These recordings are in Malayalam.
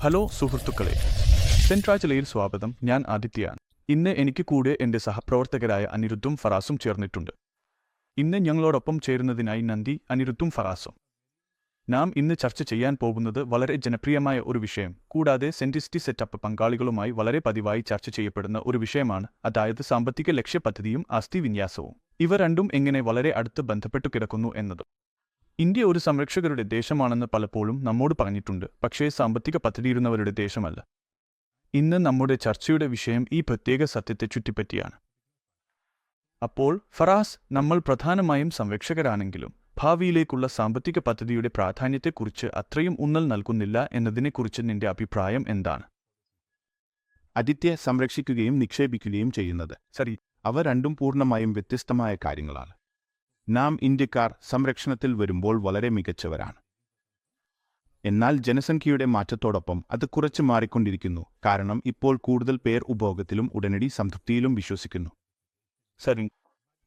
ഹലോ സുഹൃത്തുക്കളെ, സെൻട്രാച്ചിലയിൽ സ്വാഗതം. ഞാൻ ആദിത്യയാണ്. ഇന്ന് എനിക്ക് കൂടെ എൻ്റെ സഹപ്രവർത്തകരായ അനിരുദ്ധും ഫറാസും ചേർന്നിട്ടുണ്ട്. ഇന്ന് ഞങ്ങളോടൊപ്പം ചേരുന്നതിനായി നന്ദി, അനിരുദ്ധും ഫറാസും. നാം ഇന്ന് ചർച്ച ചെയ്യാൻ പോകുന്നത് വളരെ ജനപ്രിയമായ ഒരു വിഷയം, കൂടാതെ സെൻറ്റിസിറ്റി സെറ്റപ്പ് പങ്കാളികളുമായി വളരെ പതിവായി ചർച്ച ചെയ്യപ്പെടുന്ന ഒരു വിഷയമാണ്, അതായത് സാമ്പത്തിക ലക്ഷ്യപദ്ധതിയും ആസ്തി വിന്യാസവും. ഇവ രണ്ടും എങ്ങനെ വളരെ അടുത്ത് ബന്ധപ്പെട്ടു കിടക്കുന്നു എന്നത്. ഇന്ത്യ ഒരു സംരക്ഷകരുടെ ദേശമാണെന്ന് പലപ്പോഴും നമ്മോട് പറഞ്ഞിട്ടുണ്ട്, പക്ഷേ സാമ്പത്തിക പദ്ധതിയിടുന്നവരുടെ ദേശമല്ല. ഇന്ന് നമ്മുടെ ചർച്ചയുടെ വിഷയം ഈ പ്രത്യേക സത്യത്തെ ചുറ്റിപ്പറ്റിയാണ്. അപ്പോൾ ഫറാസ്, നമ്മൾ പ്രധാനമായും സംരക്ഷകരാണെങ്കിലും ഭാവിയിലേക്കുള്ള സാമ്പത്തിക പദ്ധതിയുടെ പ്രാധാന്യത്തെക്കുറിച്ച് അത്രയും ഊന്നൽ നൽകുന്നില്ല എന്നതിനെക്കുറിച്ച് നിന്റെ അഭിപ്രായം എന്താണ്? ആദിത്യ, സംരക്ഷിക്കുകയും നിക്ഷേപിക്കുകയും ചെയ്യുന്നത് ശരി, അവ രണ്ടും പൂർണ്ണമായും വ്യത്യസ്തമായ കാര്യങ്ങളാണ്. നാം ഇന്ത്യക്കാർ സംരക്ഷണത്തിൽ വരുമ്പോൾ വളരെ മികച്ചവരാണ്. എന്നാൽ ജനസംഖ്യയുടെ മാറ്റത്തോടൊപ്പം അത് കുറച്ച് മാറിക്കൊണ്ടിരിക്കുന്നു, കാരണം ഇപ്പോൾ കൂടുതൽ പേർ ഉപഭോഗത്തിലും ഉടനടി സംതൃപ്തിയിലും വിശ്വസിക്കുന്നു. ശരി.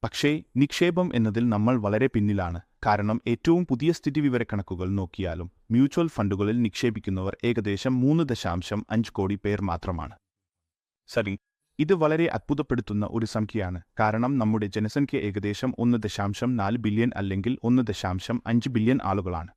പക്ഷേ നിക്ഷേപം എന്നതിൽ നമ്മൾ വളരെ പിന്നിലാണ്, കാരണം ഏറ്റവും പുതിയ സ്ഥിതിവിവരക്കണക്കുകൾ നോക്കിയാലും മ്യൂച്വൽ ഫണ്ടുകളിൽ നിക്ഷേപിക്കുന്നവർ ഏകദേശം 3.5 കോടി പേർ മാത്രമാണ്. ശരി. ഇത് വളരെ അത്ഭുതപ്പെടുത്തുന്ന ഒരു സംഖ്യയാണ്, കാരണം നമ്മുടെ ജനസംഖ്യ ഏകദേശം 1.4 ബില്യൺ അല്ലെങ്കിൽ 1.5 ബില്യൺ ആളുകളാണ്.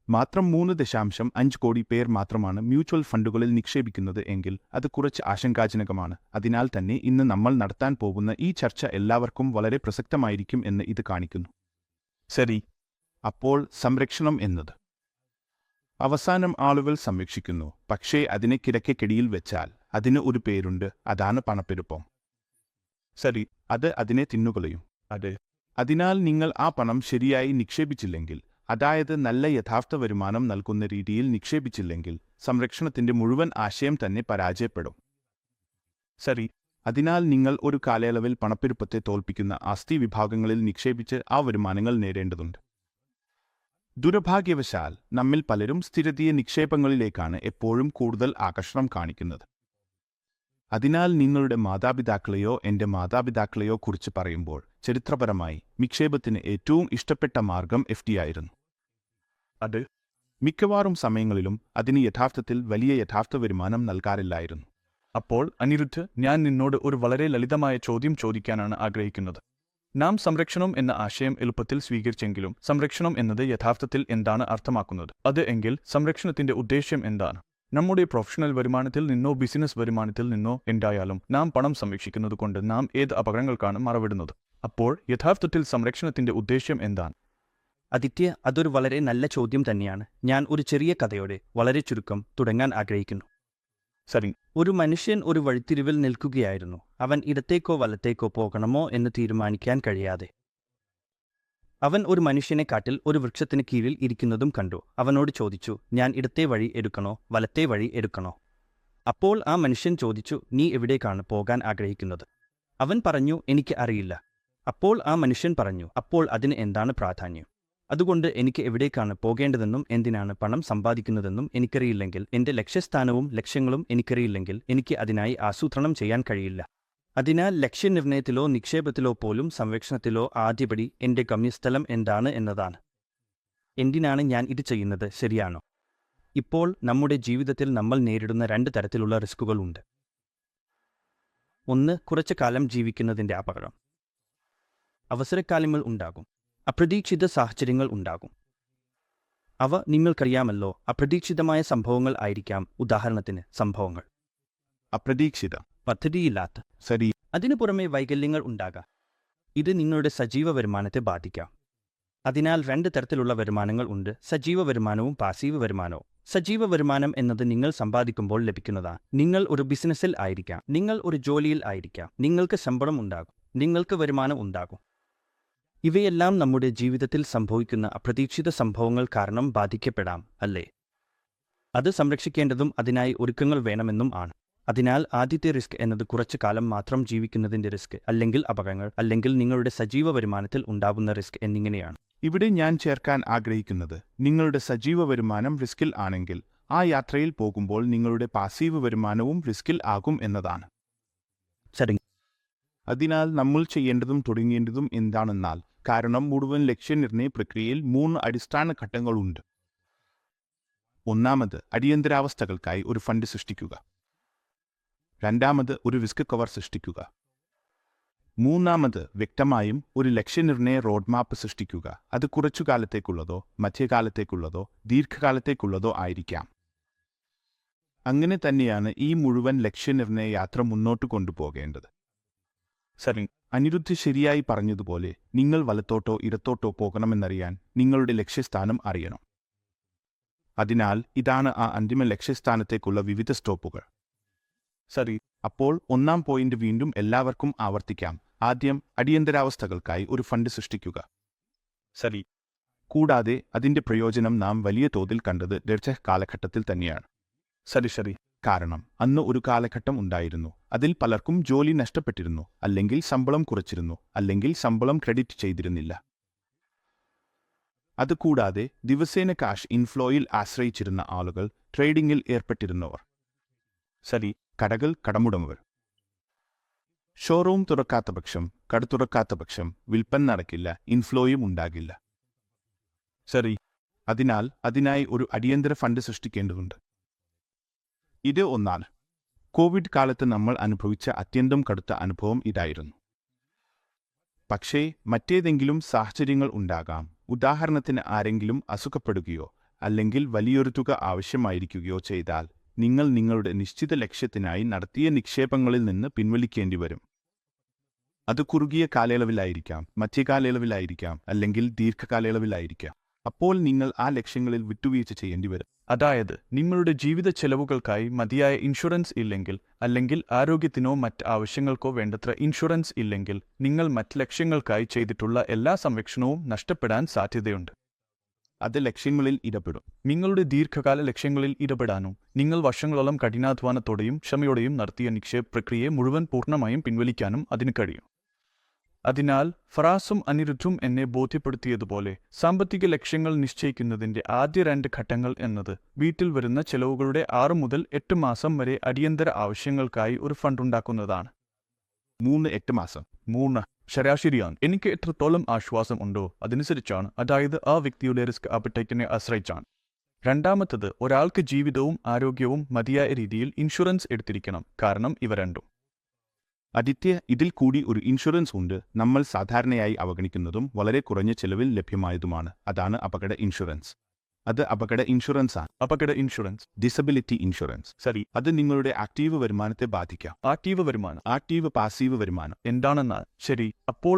മാത്രം 3.5 കോടി പേർ മാത്രമാണ് മ്യൂച്വൽ ഫണ്ടുകളിൽ നിക്ഷേപിക്കുന്നത് എങ്കിൽ അത് കുറച്ച് ആശങ്കാജനകമാണ്. അതിനാൽ തന്നെ ഇന്ന് നമ്മൾ നടത്താൻ പോകുന്ന ഈ ചർച്ച എല്ലാവർക്കും വളരെ പ്രസക്തമായിരിക്കും എന്ന് ഇത് കാണിക്കുന്നു. ശരി. അപ്പോൾ സംരക്ഷണം എന്നത് അവസാനം ആളുകൾ സംരക്ഷിക്കുന്നു, പക്ഷേ അതിനെ കിടക്കയ്ക്കടിയിൽ വെച്ചാൽ അതിന് ഒരു പേരുണ്ട്, അതാണ് പണപ്പെരുപ്പം. ശരി. അത് അതിനെ തിന്നുകളയും. അതെ. അതിനാൽ നിങ്ങൾ ആ പണം ശരിയായി നിക്ഷേപിച്ചില്ലെങ്കിൽ, അതായത് നല്ല യഥാർത്ഥ വരുമാനം നൽകുന്ന രീതിയിൽ നിക്ഷേപിച്ചില്ലെങ്കിൽ, സംരക്ഷണത്തിന്റെ മുഴുവൻ ആശയം തന്നെ പരാജയപ്പെടും. ശരി. അതിനാൽ നിങ്ങൾ ഒരു കാലയളവിൽ പണപ്പെരുപ്പത്തെ തോൽപ്പിക്കുന്ന ആസ്തി വിഭാഗങ്ങളിൽ നിക്ഷേപിച്ച് ആ വരുമാനങ്ങൾ നേടേണ്ടതുണ്ട്. ദുർഭാഗ്യവശാൽ നമ്മിൽ പലരും സ്ഥിരതീയ നിക്ഷേപങ്ങളിലേക്കാണ് എപ്പോഴും കൂടുതൽ ആകർഷണം കാണിക്കുന്നത്. അതിനാൽ നിങ്ങളുടെ മാതാപിതാക്കളെയോ എൻ്റെ മാതാപിതാക്കളെയോ കുറിച്ച് പറയുമ്പോൾ, ചരിത്രപരമായി നിക്ഷേപത്തിന് ഏറ്റവും ഇഷ്ടപ്പെട്ട മാർഗം FD ആയിരുന്നു. അത് മിക്കവാറും സമയങ്ങളിലും അതിന് യഥാർത്ഥത്തിൽ വലിയ യഥാർത്ഥ വരുമാനം നൽകാറില്ലായിരുന്നു. അപ്പോൾ അനിരുദ്ധ്, ഞാൻ നിന്നോട് ഒരു വളരെ ലളിതമായ ചോദ്യം ചോദിക്കാനാണ് ആഗ്രഹിക്കുന്നത്. നാം സംരക്ഷണം എന്ന ആശയം എളുപ്പത്തിൽ സ്വീകരിച്ചെങ്കിലും സംരക്ഷണം എന്നത് യഥാർത്ഥത്തിൽ എന്താണ് അർത്ഥമാക്കുന്നത്? അത് എങ്കിൽ സംരക്ഷണത്തിന്റെ ഉദ്ദേശ്യം എന്താണ്? നമ്മുടെ പ്രൊഫഷണൽ വരുമാനത്തിൽ നിന്നോ ബിസിനസ് വരുമാനത്തിൽ നിന്നോ എന്തായാലും നാം പണം സംരക്ഷിക്കുന്നതുകൊണ്ട് നാം ഏത് അപകടങ്ങൾക്കാണ് മറവിടുന്നത്? അപ്പോൾ യഥാർത്ഥത്തിൽ സംരക്ഷണത്തിന്റെ ഉദ്ദേശ്യം എന്താണ്? ആദിത്യ, അതൊരു വളരെ നല്ല ചോദ്യം തന്നെയാണ്. ഞാൻ ഒരു ചെറിയ കഥയോടെ വളരെ ചുരുക്കം തുടങ്ങാൻ ആഗ്രഹിക്കുന്നു. ശരി. ഒരു മനുഷ്യൻ ഒരു വഴിത്തിരിവിൽ നിൽക്കുകയായിരുന്നു. അവൻ ഇടത്തേക്കോ വലത്തേക്കോ പോകണമോ എന്ന് തീരുമാനിക്കാൻ കഴിയാതെ. അവൻ ഒരു മനുഷ്യനെ കാട്ടിൽ ഒരു വൃക്ഷത്തിന് കീഴിൽ ഇരിക്കുന്നതും കണ്ടു. അവനോട് ചോദിച്ചു, ഞാൻ ഇടത്തെ വഴി എടുക്കണോ വലത്തെ വഴി എടുക്കണോ? അപ്പോൾ ആ മനുഷ്യൻ ചോദിച്ചു, നീ എവിടേക്കാണ് പോകാൻ ആഗ്രഹിക്കുന്നത്? അവൻ പറഞ്ഞു, എനിക്ക് അറിയില്ല. അപ്പോൾ ആ മനുഷ്യൻ പറഞ്ഞു, അപ്പോൾ അതിന് എന്താണ് പ്രാധാന്യം? അതുകൊണ്ട് എനിക്ക് എവിടേക്കാണ് പോകേണ്ടതെന്നും എന്തിനാണ് പണം സമ്പാദിക്കുന്നതെന്നും എനിക്കറിയില്ലെങ്കിൽ, എൻ്റെ ലക്ഷ്യസ്ഥാനവും ലക്ഷ്യങ്ങളും എനിക്കറിയില്ലെങ്കിൽ എനിക്ക് അതിനായി ആസൂത്രണം ചെയ്യാൻ കഴിയില്ല. അതിനാൽ ലക്ഷ്യനിർണയത്തിലോ നിക്ഷേപത്തിലോ പോലും സംരക്ഷണത്തിലോ ആദ്യപടി എൻ്റെ ഗമ്യസ്ഥലം എന്താണ് എന്നതാണ്. എന്തിനാണ് ഞാൻ ഇത് ചെയ്യുന്നത്? ശരിയാണോ? ഇപ്പോൾ നമ്മുടെ ജീവിതത്തിൽ നമ്മൾ നേരിടുന്ന 2 തരത്തിലുള്ള റിസ്കുകൾ ഉണ്ട്. ഒന്ന്, കുറച്ചു കാലം ജീവിക്കുന്നതിൻ്റെ അപകടം. അവസരക്കാലങ്ങൾ ഉണ്ടാകും, അപ്രതീക്ഷിത സാഹചര്യങ്ങൾ ഉണ്ടാകും. അവ നിങ്ങൾക്കറിയാമല്ലോ, അപ്രതീക്ഷിതമായ സംഭവങ്ങൾ ആയിരിക്കാം. ഉദാഹരണത്തിന് സംഭവങ്ങൾ അപ്രതീക്ഷിത, പദ്ധതിയില്ലാത്ത. ശരി. അതിനു പുറമെ വൈകല്യങ്ങൾ ഉണ്ടാകാം. ഇത് നിങ്ങളുടെ സജീവ വരുമാനത്തെ ബാധിക്കാം. അതിനാൽ 2 തരത്തിലുള്ള വരുമാനങ്ങൾ ഉണ്ട്, സജീവ വരുമാനവും പാസീവ് വരുമാനവും. സജീവ വരുമാനം എന്നത് നിങ്ങൾ സമ്പാദിക്കുമ്പോൾ ലഭിക്കുന്നതാണ്. നിങ്ങൾ ഒരു ബിസിനസ്സിൽ ആയിരിക്കാം, നിങ്ങൾ ഒരു ജോലിയിൽ ആയിരിക്കാം, നിങ്ങൾക്ക് ശമ്പളം ഉണ്ടാകും, നിങ്ങൾക്ക് വരുമാനം ഉണ്ടാകും. ഇവയെല്ലാം നമ്മുടെ ജീവിതത്തിൽ സംഭവിക്കുന്ന അപ്രതീക്ഷിത സംഭവങ്ങൾ കാരണം ബാധിക്കപ്പെടാം, അല്ലേ? അത് സംരക്ഷിക്കേണ്ടതും അതിനായി ഒരുക്കങ്ങൾ വേണമെന്നും ആണ്. അതിനാൽ ആദ്യത്തെ റിസ്ക് എന്നത് കുറച്ചു കാലം മാത്രം ജീവിക്കുന്നതിൻ്റെ റിസ്ക്, അല്ലെങ്കിൽ അപകടങ്ങൾ, അല്ലെങ്കിൽ നിങ്ങളുടെ സജീവ വരുമാനത്തിൽ ഉണ്ടാകുന്ന റിസ്ക് എന്നിങ്ങനെയാണ്. ഇവിടെ ഞാൻ ചേർക്കാൻ ആഗ്രഹിക്കുന്നത്, നിങ്ങളുടെ സജീവ വരുമാനം റിസ്കിൽ ആണെങ്കിൽ ആ യാത്രയിൽ പോകുമ്പോൾ നിങ്ങളുടെ പാസീവ് വരുമാനവും റിസ്കിൽ ആകും എന്നതാണ്. ശരി. അതിനാൽ നമ്മൾ ചെയ്യേണ്ടതും തുടങ്ങേണ്ടതും എന്താണെന്നാൽ, കാരണം മുഴുവൻ ലക്ഷ്യനിർണ്ണയ പ്രക്രിയയിൽ 3 അടിസ്ഥാന ഘട്ടങ്ങളുണ്ട്. ഒന്നാമത്, അടിയന്തരാവസ്ഥകൾക്കായി ഒരു ഫണ്ട് സൃഷ്ടിക്കുക. രണ്ടാമത്, ഒരു റിസ്ക് കവർ സൃഷ്ടിക്കുക. മൂന്നാമത്, വ്യക്തമായും ഒരു ലക്ഷ്യനിർണയ റോഡ് മാപ്പ് സൃഷ്ടിക്കുക. അത് കുറച്ചുകാലത്തേക്കുള്ളതോ മധ്യകാലത്തേക്കുള്ളതോ ദീർഘകാലത്തേക്കുള്ളതോ ആയിരിക്കാം. അങ്ങനെ തന്നെയാണ് ഈ മുഴുവൻ ലക്ഷ്യനിർണയ യാത്ര മുന്നോട്ട് കൊണ്ടുപോകേണ്ടത്. സരി. അനിരുദ്ധ് ശരിയായി പറഞ്ഞതുപോലെ, നിങ്ങൾ വലത്തോട്ടോ ഇടത്തോട്ടോ പോകണമെന്നറിയാൻ നിങ്ങളുടെ ലക്ഷ്യസ്ഥാനം അറിയണം. അതിനാൽ ഇതാണ് ആ അന്തിമ ലക്ഷ്യസ്ഥാനത്തേക്കുള്ള വിവിധ സ്റ്റോപ്പുകൾ. സരി. അപ്പോൾ ഒന്നാം പോയിന്റ് വീണ്ടും എല്ലാവർക്കും ആവർത്തിക്കാം. ആദ്യം, അടിയന്തരാവസ്ഥകൾക്കായി ഒരു ഫണ്ട് സൃഷ്ടിക്കുക. സരി. കൂടാതെ അതിന്റെ പ്രയോജനം നാം വലിയ തോതിൽ കണ്ടത് ഡെർചെഹ് കാലഘട്ടത്തിൽ തന്നെയാണ്. ശരി. കാരണം അന്ന് ഒരു കാലഘട്ടം ഉണ്ടായിരുന്നു, അതിൽ പലർക്കും ജോലി നഷ്ടപ്പെട്ടിരുന്നു, അല്ലെങ്കിൽ ശമ്പളം കുറച്ചിരുന്നു, അല്ലെങ്കിൽ ശമ്പളം ക്രെഡിറ്റ് ചെയ്തിരുന്നില്ല. അതുകൂടാതെ ദിവസേന കാഷ് ഇൻഫ്ലോയിൽ ആശ്രയിച്ചിരുന്ന ആളുകൾ, ട്രേഡിംഗിൽ ഏർപ്പെട്ടിരുന്നവർ, സരി. കടകൾ കടമുടമകൾ. ഷോറൂം തുറക്കാത്ത പക്ഷം, കട തുറക്കാത്ത പക്ഷം വിൽപ്പന നടക്കില്ല, ഇൻഫ്ലോയും ഉണ്ടാകില്ല. സരി. അതിനാൽ അതിനായി ഒരു അടിയന്തര ഫണ്ട് സൃഷ്ടിക്കേണ്ടതുണ്ട്. ഇത് ഒന്നാണ്. കോവിഡ് കാലത്ത് നമ്മൾ അനുഭവിച്ച അത്യന്തം കടുത്ത അനുഭവം ഇതായിരുന്നു. പക്ഷേ മറ്റേതെങ്കിലും സാഹചര്യങ്ങൾ ഉണ്ടാകാം. ഉദാഹരണത്തിന്, ആരെങ്കിലും അസുഖപ്പെടുകയോ അല്ലെങ്കിൽ വലിയൊരു തുക ആവശ്യമായിരിക്കുകയോ ചെയ്താൽ നിങ്ങൾ നിങ്ങളുടെ നിശ്ചിത ലക്ഷ്യത്തിനായി നടത്തിയ നിക്ഷേപങ്ങളിൽ നിന്ന് പിൻവലിക്കേണ്ടി വരും. അത് കുറുകിയ കാലയളവിലായിരിക്കാം, മധ്യകാലയളവിലായിരിക്കാം, അല്ലെങ്കിൽ ദീർഘകാലയളവിലായിരിക്കാം. അപ്പോൾ നിങ്ങൾ ആ ലക്ഷ്യങ്ങളിൽ വിട്ടുവീഴ്ച ചെയ്യേണ്ടി വരും. അതായത് നിങ്ങളുടെ ജീവിത ചെലവുകൾക്കായി മതിയായ ഇൻഷുറൻസ് ഇല്ലെങ്കിൽ, അല്ലെങ്കിൽ ആരോഗ്യത്തിനോ മറ്റ് ആവശ്യങ്ങൾക്കോ വേണ്ടത്ര ഇൻഷുറൻസ് ഇല്ലെങ്കിൽ, നിങ്ങൾ മറ്റ് ലക്ഷ്യങ്ങൾക്കായി ചെയ്തിട്ടുള്ള എല്ലാ സംരക്ഷണവും നഷ്ടപ്പെടാൻ സാധ്യതയുണ്ട്. അത് ലക്ഷ്യങ്ങളിൽ ഇടപെടും. നിങ്ങളുടെ ദീർഘകാല ലക്ഷ്യങ്ങളിൽ ഇടപെടാനും നിങ്ങൾ വർഷങ്ങളോളം കഠിനാധ്വാനത്തോടെയും ക്ഷമയോടെയും നടത്തിയ നിക്ഷേപ പ്രക്രിയയെ മുഴുവൻ പൂർണ്ണമായും പിൻവലിക്കാനും അതിന് കഴിയും. അതിനാൽ ഫറാസും അനിരുദ്ധും എന്നെ ബോധ്യപ്പെടുത്തിയതുപോലെ, സാമ്പത്തിക ലക്ഷ്യങ്ങൾ നിശ്ചയിക്കുന്നതിന്റെ ആദ്യ 2 ഘട്ടങ്ങൾ എന്നത് വീട്ടിൽ വരുന്ന ചെലവുകളുടെ 6 മുതൽ 8 മാസം വരെ അടിയന്തര ആവശ്യങ്ങൾക്കായി ഒരു ഫണ്ടുണ്ടാക്കുന്നതാണ്. 3-8 മാസം. 3 ശരാശരിയാണ്. എനിക്ക് എത്രത്തോളം ആശ്വാസം ഉണ്ടോ അതനുസരിച്ചാണ്, അതായത് ആ വ്യക്തിയുടെ റിസ്ക് അപ്പറ്റൈറ്റിനെ ആശ്രയിച്ചാണ്. രണ്ടാമത്തത്, ഒരാൾക്ക് ജീവിതവും ആരോഗ്യവും മതിയായ രീതിയിൽ ഇൻഷുറൻസ് എടുത്തിരിക്കണം. കാരണം ഇവ രണ്ടും. ആദിത്യ, ഇതിൽ കൂടി ഒരു ഇൻഷുറൻസ് ഉണ്ട്, നമ്മൾ സാധാരണയായി അവഗണിക്കുന്നതും വളരെ കുറഞ്ഞ ചെലവിൽ ലഭ്യമായതുമാണ്. അതാണ് അപകട ഇൻഷുറൻസ്. അത് അപകട ഇൻഷുറൻസാണ്. അപകട ഇൻഷുറൻസ്. Disability insurance. സരി. അത് നിങ്ങളുടെ ആക്റ്റീവ് വരുമാനത്തെ ബാധിക്കാം. ആക്റ്റീവ് വരുമാനം. ആക്റ്റീവ് പാസീവ് വരുമാനം. എന്താണെന്നാൽ, ശരി, അപ്പോൾ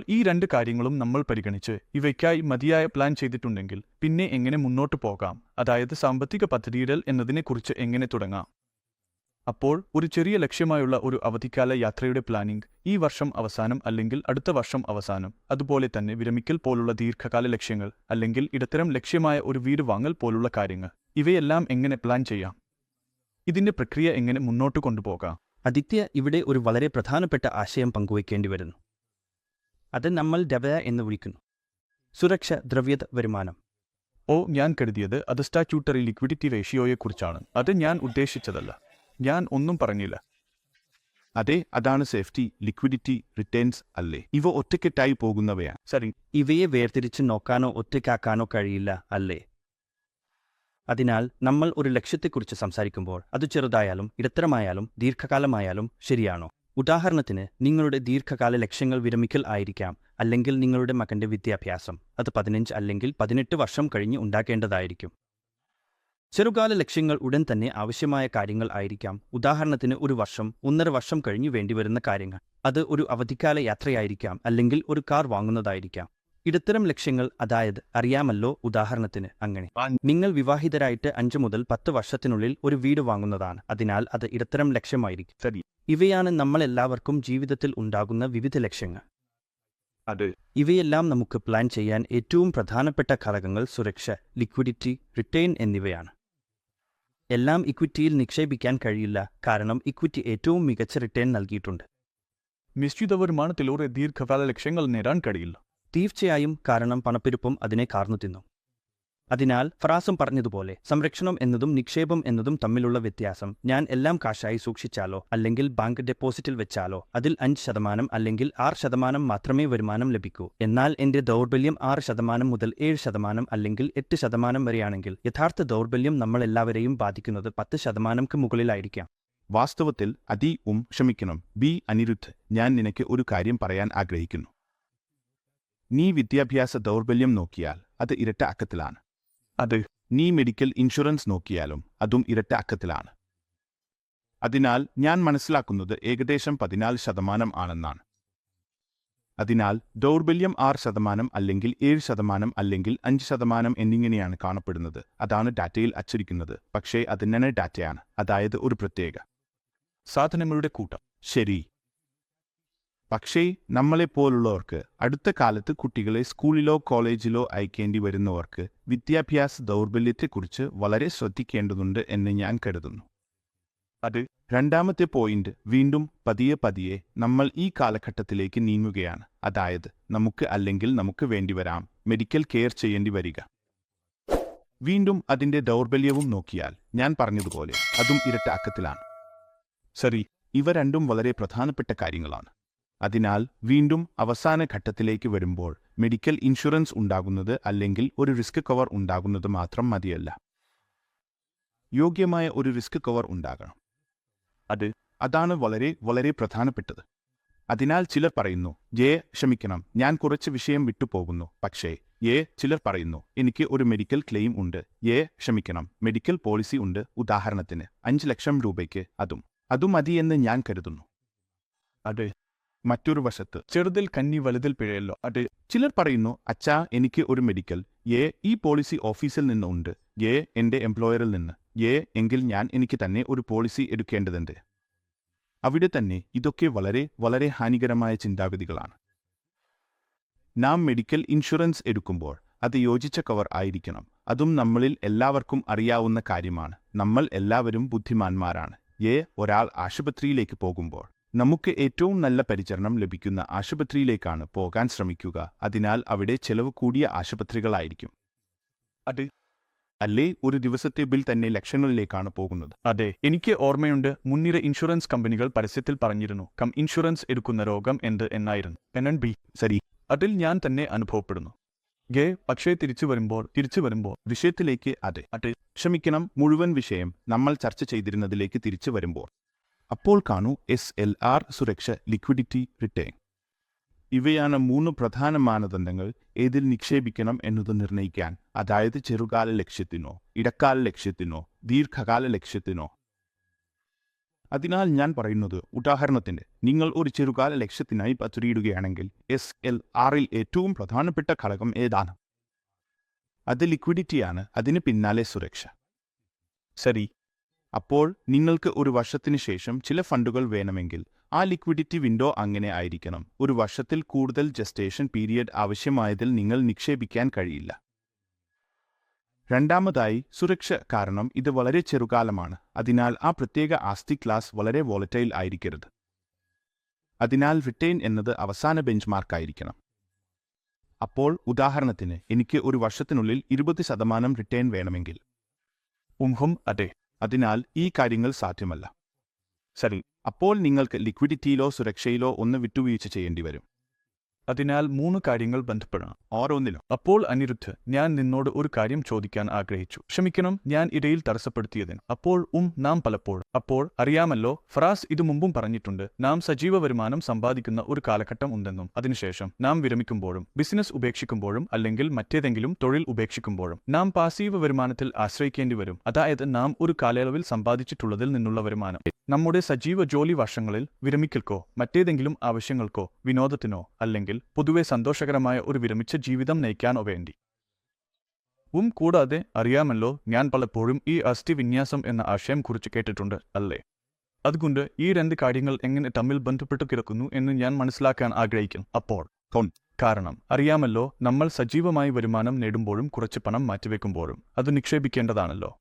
ഈ 2 കാര്യങ്ങളും നമ്മൾ പരിഗണിച്ച് ഇവയ്ക്കായി മതിയായ പ്ലാൻ ചെയ്തിട്ടുണ്ടെങ്കിൽ പിന്നെ എങ്ങനെ മുന്നോട്ട് പോകാം, അതായത് സാമ്പത്തിക പദ്ധതിയിടൽ എന്നതിനെക്കുറിച്ച് എങ്ങനെ തുടങ്ങാം. അപ്പോൾ ഒരു ചെറിയ ലക്ഷ്യമായുള്ള ഒരു അവധിക്കാല യാത്രയുടെ പ്ലാനിംഗ്, ഈ വർഷം അവസാനം അല്ലെങ്കിൽ അടുത്ത വർഷം അവസാനം, അതുപോലെ തന്നെ വിരമിക്കൽ പോലുള്ള ദീർഘകാല ലക്ഷ്യങ്ങൾ, അല്ലെങ്കിൽ ഇടത്തരം ലക്ഷ്യമായ ഒരു വീട് വാങ്ങൽ പോലുള്ള കാര്യങ്ങൾ, ഇവയെല്ലാം എങ്ങനെ പ്ലാൻ ചെയ്യാം, ഇതിന്റെ പ്രക്രിയ എങ്ങനെ മുന്നോട്ട് കൊണ്ടുപോകാം. ആദിത്യ ഇവിടെ ഒരു വളരെ പ്രധാനപ്പെട്ട ആശയം പങ്കുവയ്ക്കേണ്ടി വരുന്നു. അത് നമ്മൾ ഡെവ എന്ന് വിളിക്കുന്നു. സുരക്ഷ ദ്രവ്യത വരുമാനം. ഞാൻ കരുതിയത് അത് സ്റ്റാറ്റ്യൂട്ടറി ലിക്വിഡിറ്റി റേഷ്യോയെക്കുറിച്ചാണ്. അത് ഞാൻ ഉദ്ദേശിച്ചതല്ല. ഞാൻ ഒന്നും പറഞ്ഞില്ല. അതെ, അതാണ് സേഫ്റ്റി, ലിക്വിഡിറ്റി, റിട്ടേൺസ് അല്ലേ? ഇവ ഒറ്റക്കെട്ടായി പോകുന്നവയാണ്. സരി. ഇവയെ വേർതിരിച്ച് നോക്കാനോ ഒറ്റയ്ക്കാക്കാനോ കഴിയില്ല, അല്ലേ? അതിനാൽ നമ്മൾ ഒരു ലക്ഷ്യത്തെക്കുറിച്ച് സംസാരിക്കുമ്പോൾ അത് ചെറുതായാലും ഇടത്തരമായാലും ദീർഘകാലമായാലും ശരിയാണോ? ഉദാഹരണത്തിന്, നിങ്ങളുടെ ദീർഘകാല ലക്ഷ്യങ്ങൾ വിരമിക്കൽ ആയിരിക്കാം, അല്ലെങ്കിൽ നിങ്ങളുടെ മകന്റെ വിദ്യാഭ്യാസം. അത് 15 അല്ലെങ്കിൽ 18 വർഷം കഴിഞ്ഞ് ഉണ്ടാക്കേണ്ടതായിരിക്കും. ചെറുകാല ലക്ഷ്യങ്ങൾ ഉടൻ തന്നെ ആവശ്യമായ കാര്യങ്ങൾ ആയിരിക്കാം. ഉദാഹരണത്തിന്, 1 വർഷം, 1.5 വർഷം കഴിഞ്ഞു വേണ്ടിവരുന്ന കാര്യങ്ങൾ. അത് ഒരു അവധിക്കാല യാത്രയായിരിക്കാം, അല്ലെങ്കിൽ ഒരു കാർ വാങ്ങുന്നതായിരിക്കാം. ഇടത്തരം ലക്ഷ്യങ്ങൾ, അതായത് അറിയാമല്ലോ, ഉദാഹരണത്തിന് അങ്ങനെ നിങ്ങൾ വിവാഹിതരായിട്ട് 5 മുതൽ 10 വർഷത്തിനുള്ളിൽ ഒരു വീട് വാങ്ങുന്നതാണ്. അതിനാൽ അത് ഇടത്തരം ലക്ഷ്യമായിരിക്കും. സരി. ഇവയാണ് നമ്മളെല്ലാവർക്കും ജീവിതത്തിൽ ഉണ്ടാകുന്ന വിവിധ ലക്ഷ്യങ്ങൾ. അത് ഇവയെല്ലാം നമുക്ക് പ്ലാൻ ചെയ്യാൻ ഏറ്റവും പ്രധാനപ്പെട്ട ഘടകങ്ങൾ സുരക്ഷ, ലിക്വിഡിറ്റി, റിട്ടേൺ എന്നിവയാണ്. എല്ലാം ഇക്വിറ്റിയിൽ നിക്ഷേപിക്കാൻ കഴിയില്ല, കാരണം ഇക്വിറ്റി ഏറ്റവും മികച്ച റിട്ടേൺ നൽകിയിട്ടുണ്ട്. നിശ്ചിത വരുമാനത്തിലൂടെ ദീർഘകാല ലക്ഷ്യങ്ങൾ നേടാൻ കഴിയില്ല. തീർച്ചയായും, കാരണം പണപ്പെരുപ്പം അതിനെ കാർന്നു തിന്നു. അതിനാൽ ഫറാസും പറഞ്ഞതുപോലെ സംരക്ഷണം എന്നതും നിക്ഷേപം എന്നതും തമ്മിലുള്ള വ്യത്യാസം ഞാൻ എല്ലാം കാശായി സൂക്ഷിച്ചാലോ അല്ലെങ്കിൽ ബാങ്ക് ഡെപ്പോസിറ്റിൽ വെച്ചാലോ അതിൽ 5% അല്ലെങ്കിൽ 6% മാത്രമേ വരുമാനം ലഭിക്കൂ. എന്നാൽ എന്റെ ദൗർബല്യം 6% മുതൽ 7% അല്ലെങ്കിൽ 8% വരെയാണെങ്കിൽ യഥാർത്ഥ ദൗർബല്യം നമ്മളെല്ലാവരെയും ബാധിക്കുന്നത് 10%ക്ക് മുകളിലായിരിക്കാം. വാസ്തവത്തിൽ ക്ഷമിക്കണം ബി അനിരുദ്ധ്, ഞാൻ നിനക്ക് ഒരു കാര്യം പറയാൻ ആഗ്രഹിക്കുന്നു. നീ വിദ്യാഭ്യാസ ദൗർബല്യം നോക്കിയാൽ അത് ഇരട്ട അക്കത്തിലാണ്. അത് നീ മെഡിക്കൽ ഇൻഷുറൻസ് നോക്കിയാലും അതും ഇരട്ട അക്കത്തിലാണ്. അതിനാൽ ഞാൻ മനസ്സിലാക്കുന്നത് ഏകദേശം 14% ആണെന്നാണ്. അതിനാൽ ദൗർബല്യം 6% അല്ലെങ്കിൽ 7% അല്ലെങ്കിൽ 5% എന്നിങ്ങനെയാണ് കാണപ്പെടുന്നത്. അതാണ് ഡാറ്റയിൽ അച്ചടിക്കുന്നത്. പക്ഷേ അത് തന്നെ ഡാറ്റയാണ്, അതായത് ഒരു പ്രത്യേക സാധനങ്ങളുടെ കൂട്ടം. ശരി. പക്ഷേ നമ്മളെപ്പോലുള്ളവർക്ക്, അടുത്ത കാലത്ത് കുട്ടികളെ സ്കൂളിലോ കോളേജിലോ അയക്കേണ്ടി വരുന്നവർക്ക് വിദ്യാഭ്യാസ ദൗർബല്യത്തെക്കുറിച്ച് വളരെ ശ്രദ്ധിക്കേണ്ടതുണ്ട് എന്ന് ഞാൻ കരുതുന്നു. അത് രണ്ടാമത്തെ പോയിന്റ്, വീണ്ടും പതിയെ നമ്മൾ ഈ കാലഘട്ടത്തിലേക്ക് നീങ്ങുകയാണ്. അതായത് നമുക്ക് വേണ്ടിവരാം മെഡിക്കൽ കെയർ ചെയ്യേണ്ടി വരിക. വീണ്ടും അതിന്റെ ദൗർബല്യവും നോക്കിയാൽ ഞാൻ പറഞ്ഞതുപോലെ അതും ഇരട്ട അക്കത്തിലാണ്. ശരി, ഇവ രണ്ടും വളരെ പ്രധാനപ്പെട്ട കാര്യങ്ങളാണ്. അതിനാൽ വീണ്ടും അവസാന ഘട്ടത്തിലേക്ക് വരുമ്പോൾ മെഡിക്കൽ ഇൻഷുറൻസ് ഉണ്ടാകുന്നത് അല്ലെങ്കിൽ ഒരു റിസ്ക് കവർ ഉണ്ടാകുന്നത് മാത്രം മതിയല്ല. യോഗ്യമായ ഒരു റിസ്ക് കവർ ഉണ്ടാകണം. അതാണ് വളരെ പ്രധാനപ്പെട്ടത്. അതിനാൽ ചിലർ പറയുന്നു, ഞാൻ കുറച്ച് വിഷയം വിട്ടുപോകുന്നു, പക്ഷേ ചിലർ പറയുന്നു, എനിക്ക് ഒരു മെഡിക്കൽ ക്ലെയിം ഉണ്ട്, മെഡിക്കൽ പോളിസി ഉണ്ട്, ഉദാഹരണത്തിന് 5 ലക്ഷം രൂപയ്ക്ക്, അതും മതിയെന്ന് ഞാൻ കരുതുന്നു. മറ്റൊരു വശത്ത് ചെറുതിൽ കന്നി വലുതിൽ പിഴയല്ലോ. ചിലർ പറയുന്നു, അച്ഛാ എനിക്ക് ഒരു മെഡിക്കൽ ഈ പോളിസി ഓഫീസിൽ നിന്ന് ഉണ്ട്, എന്റെ എംപ്ലോയറിൽ നിന്ന്, എങ്കിൽ ഞാൻ എനിക്ക് തന്നെ ഒരു പോളിസി എടുക്കേണ്ടതുണ്ട്. അവിടെ തന്നെ ഇതൊക്കെ വളരെ ഹാനികരമായ ചിന്താഗതികളാണ്. നാം മെഡിക്കൽ ഇൻഷുറൻസ് എടുക്കുമ്പോൾ അത് യോജിച്ച കവർ ആയിരിക്കണം. അതും നമ്മളിൽ എല്ലാവർക്കും അറിയാവുന്ന കാര്യമാണ്. നമ്മൾ എല്ലാവരും ബുദ്ധിമാന്മാരാണ്. ഒരാൾ ആശുപത്രിയിലേക്ക് പോകുമ്പോൾ നമുക്ക് ഏറ്റവും നല്ല പരിചരണം ലഭിക്കുന്ന ആശുപത്രിയിലേക്കാണ് പോകാൻ ശ്രമിക്കുക. അതിനാൽ അവിടെ ചെലവ് കൂടിയ ആശുപത്രികളായിരിക്കും. അല്ലേ, ഒരു ദിവസത്തെ ബിൽ തന്നെ ലക്ഷങ്ങളിലേക്കാണ് പോകുന്നത്. എനിക്ക് ഓർമ്മയുണ്ട്, മുൻനിര ഇൻഷുറൻസ് കമ്പനികൾ പരസ്യത്തിൽ പറഞ്ഞിരുന്നു, ഇൻഷുറൻസ് എടുക്കുന്ന രോഗം എന്നായിരുന്നു. NNB. ശരി, അതിൽ ഞാൻ തന്നെ അനുഭവപ്പെടുന്നു. പക്ഷേ തിരിച്ചു വരുമ്പോൾ വിഷയത്തിലേക്ക് ക്ഷമിക്കണം, മുഴുവൻ വിഷയം നമ്മൾ ചർച്ച ചെയ്തിരുന്നതിലേക്ക് തിരിച്ചു വരുമ്പോൾ അപ്പോൾ കാണൂ, SLR, സുരക്ഷ, ലിക്വിഡിറ്റി, റിട്ടേൺ. ഇവയാണ് 3 പ്രധാന മാനദണ്ഡങ്ങൾ ഏതിൽ നിക്ഷേപിക്കണം എന്നത് നിർണ്ണയിക്കാൻ. അതായത് ചെറുകാല ലക്ഷ്യത്തിനോ ഇടക്കാല ലക്ഷ്യത്തിനോ ദീർഘകാല ലക്ഷ്യത്തിനോ. അതിനാൽ ഞാൻ പറയുന്നത്, ഉദാഹരണത്തിന് നിങ്ങൾ ഒരു ചെറുകാല ലക്ഷ്യത്തിനായി പദ്ധതിയിടുകയാണെങ്കിൽ SLRൽ ഏറ്റവും പ്രധാനപ്പെട്ട ഘടകം ഏതാണ്? അത് ലിക്വിഡിറ്റിയാണ്. അതിന് പിന്നാലെ സുരക്ഷ. ശരി. അപ്പോൾ നിങ്ങൾക്ക് ഒരു വർഷത്തിന് ശേഷം ചില ഫണ്ടുകൾ വേണമെങ്കിൽ ആ ലിക്വിഡിറ്റി വിൻഡോ അങ്ങനെ ആയിരിക്കണം. ഒരു വർഷത്തിൽ കൂടുതൽ ജസ്റ്റേഷൻ പീരിയഡ് ആവശ്യമായതിൽ നിങ്ങൾ നിക്ഷേപിക്കാൻ കഴിയില്ല. രണ്ടാമതായി സുരക്ഷ, കാരണം ഇത് വളരെ ചെറുകാലമാണ്. അതിനാൽ ആ പ്രത്യേക ആസ്തി ക്ലാസ് വളരെ വോളറ്റൈൽ ആയിരിക്കരുത്. അതിനാൽ റിട്ടേൺ എന്നത് അവസാന ബെഞ്ച്മാർക്കായിരിക്കണം. അപ്പോൾ ഉദാഹരണത്തിന് എനിക്ക് ഒരു വർഷത്തിനുള്ളിൽ 20% റിട്ടേൺ വേണമെങ്കിൽ അതിനാൽ ഈ കാര്യങ്ങൾ സാധ്യമല്ല. ശരി. അപ്പോൾ നിങ്ങൾക്ക് ലിക്വിഡിറ്റിയിലോ സുരക്ഷയിലോ ഒന്ന് വിട്ടുവീഴ്ച ചെയ്യേണ്ടി വരും. അതിനാൽ 3 കാര്യങ്ങൾ ബന്ധപ്പെടണം, ഓരോന്നിലും. അപ്പോൾ അനിരുദ്ധ്, ഞാൻ നിന്നോട് ഒരു കാര്യം ചോദിക്കാൻ ആഗ്രഹിച്ചു. ക്ഷമിക്കണം, ഞാൻ ഇടയിൽ തടസ്സപ്പെടുത്തിയതിന്. നാം പലപ്പോഴും അറിയാമല്ലോ, ഫറാസ് ഇത് മുമ്പും പറഞ്ഞിട്ടുണ്ട്, നാം സജീവ വരുമാനം സമ്പാദിക്കുന്ന ഒരു കാലഘട്ടം ഉണ്ടെന്നും അതിനുശേഷം നാം വിരമിക്കുമ്പോഴും ബിസിനസ് ഉപേക്ഷിക്കുമ്പോഴും അല്ലെങ്കിൽ മറ്റേതെങ്കിലും തൊഴിൽ ഉപേക്ഷിക്കുമ്പോഴും നാം പാസീവ് വരുമാനത്തിൽ ആശ്രയിക്കേണ്ടി വരും. അതായത് നാം ഒരു കാലയളവിൽ സമ്പാദിച്ചിട്ടുള്ളതിൽ നിന്നുള്ള വരുമാനം നമ്മുടെ സജീവ ജോലി വർഷങ്ങളിൽ വിരമിക്കൽക്കോ മറ്റേതെങ്കിലും ആവശ്യങ്ങൾക്കോ വിനോദത്തിനോ അല്ലെങ്കിൽ പൊതുവെ സന്തോഷകരമായ ഒരു വിരമിച്ച ജീവിതം നയിക്കാനോ വേണ്ടി. കൂടാതെ അറിയാമല്ലോ, ഞാൻ പലപ്പോഴും ഈ അസ്ഥി വിന്യാസം എന്ന ആശയം കുറിച്ച് കേട്ടിട്ടുണ്ട്, അല്ലേ? അതുകൊണ്ട് ഈ 2 കാര്യങ്ങൾ എങ്ങനെ തമ്മിൽ ബന്ധപ്പെട്ടു കിടക്കുന്നു എന്ന് ഞാൻ മനസ്സിലാക്കാൻ ആഗ്രഹിക്കും. കാരണം അറിയാമല്ലോ, നമ്മൾ സജീവമായി വരുമാനം നേടുമ്പോഴും കുറച്ച് പണം മാറ്റിവെക്കുമ്പോഴും അത് നിക്ഷേപിക്കേണ്ടതാണല്ലോ.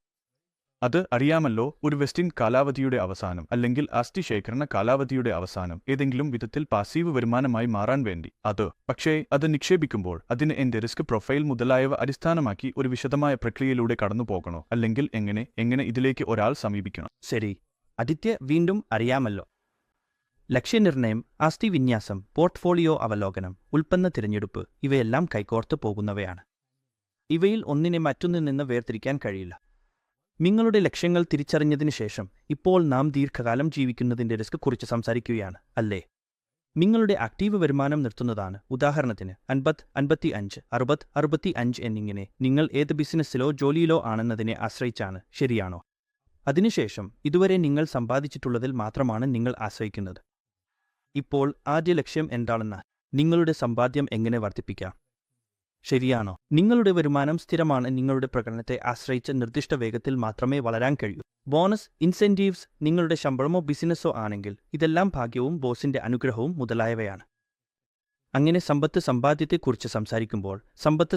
അത് അറിയാമല്ലോ, ഒരു വെസ്റ്റിംഗ് കാലാവധിയുടെ അവസാനം അല്ലെങ്കിൽ ആസ്തി ശേഖരണ കാലാവധിയുടെ അവസാനം ഏതെങ്കിലും വിധത്തിൽ പാസീവ് വരുമാനമായി മാറാൻ വേണ്ടി പക്ഷേ അത് നിക്ഷേപിക്കുമ്പോൾ അതിന് എന്റെ റിസ്ക് പ്രൊഫൈൽ മുതലായവ അടിസ്ഥാനമാക്കി ഒരു വിശദമായ പ്രക്രിയയിലൂടെ കടന്നു പോകണോ, അല്ലെങ്കിൽ എങ്ങനെ ഇതിലേക്ക് ഒരാൾ സമീപിക്കണം? ശരി, ആദിത്യ, വീണ്ടും അറിയാമല്ലോ. ലക്ഷ്യനിർണയം, ആസ്തി വിന്യാസം, പോർട്ട്ഫോളിയോ അവലോകനം, ഉൽപ്പന്ന തിരഞ്ഞെടുപ്പ് ഇവയെല്ലാം കൈകോർത്ത് പോകുന്നവയാണ്. ഇവയിൽ ഒന്നിനെ മറ്റൊന്നിൽ നിന്ന് വേർതിരിക്കാൻ കഴിയില്ല. നിങ്ങളുടെ ലക്ഷ്യങ്ങൾ തിരിച്ചറിഞ്ഞതിനു ശേഷം ഇപ്പോൾ നാം ദീർഘകാലം ജീവിക്കുന്നതിന്റെ റിസ്ക് കുറിച്ച് സംസാരിക്കുകയാണ്, അല്ലേ? നിങ്ങളുടെ ആക്റ്റീവ് വരുമാനം നിർത്തുന്നതാണ്. ഉദാഹരണത്തിന് 50, 55, 60, 65 എന്നിങ്ങനെ നിങ്ങൾ ഏത് ബിസിനസ്സിലോ ജോലിയിലോ ആണെന്നതിനെ ആശ്രയിച്ചാണ്, ശരിയാണോ? അതിനുശേഷം ഇതുവരെ നിങ്ങൾ സമ്പാദിച്ചിട്ടുള്ളതിൽ മാത്രമാണ് നിങ്ങൾ ആശ്രയിക്കുന്നത്. ഇപ്പോൾ ആദ്യ ലക്ഷ്യം എന്താണെന്നാൽ നിങ്ങളുടെ സമ്പാദ്യം എങ്ങനെ വർദ്ധിപ്പിക്കാം, ശരിയാണോ? നിങ്ങളുടെ വരുമാനം സ്ഥിരമാണ്. നിങ്ങളുടെ പ്രകടനത്തെ ആശ്രയിച്ച് നിർദ്ദിഷ്ട വേഗത്തിൽ മാത്രമേ വളരാൻ കഴിയൂ. ബോണസ്, ഇൻസെന്റീവ്സ്, നിങ്ങളുടെ ശമ്പളമോ ബിസിനസ്സോ ആണെങ്കിൽ ഇതെല്ലാം ഭാഗ്യവും ബോസിന്റെ അനുഗ്രഹവും മുതലായവയാണ്. അങ്ങനെ സമ്പാദ്യത്തെക്കുറിച്ച് സംസാരിക്കുമ്പോൾ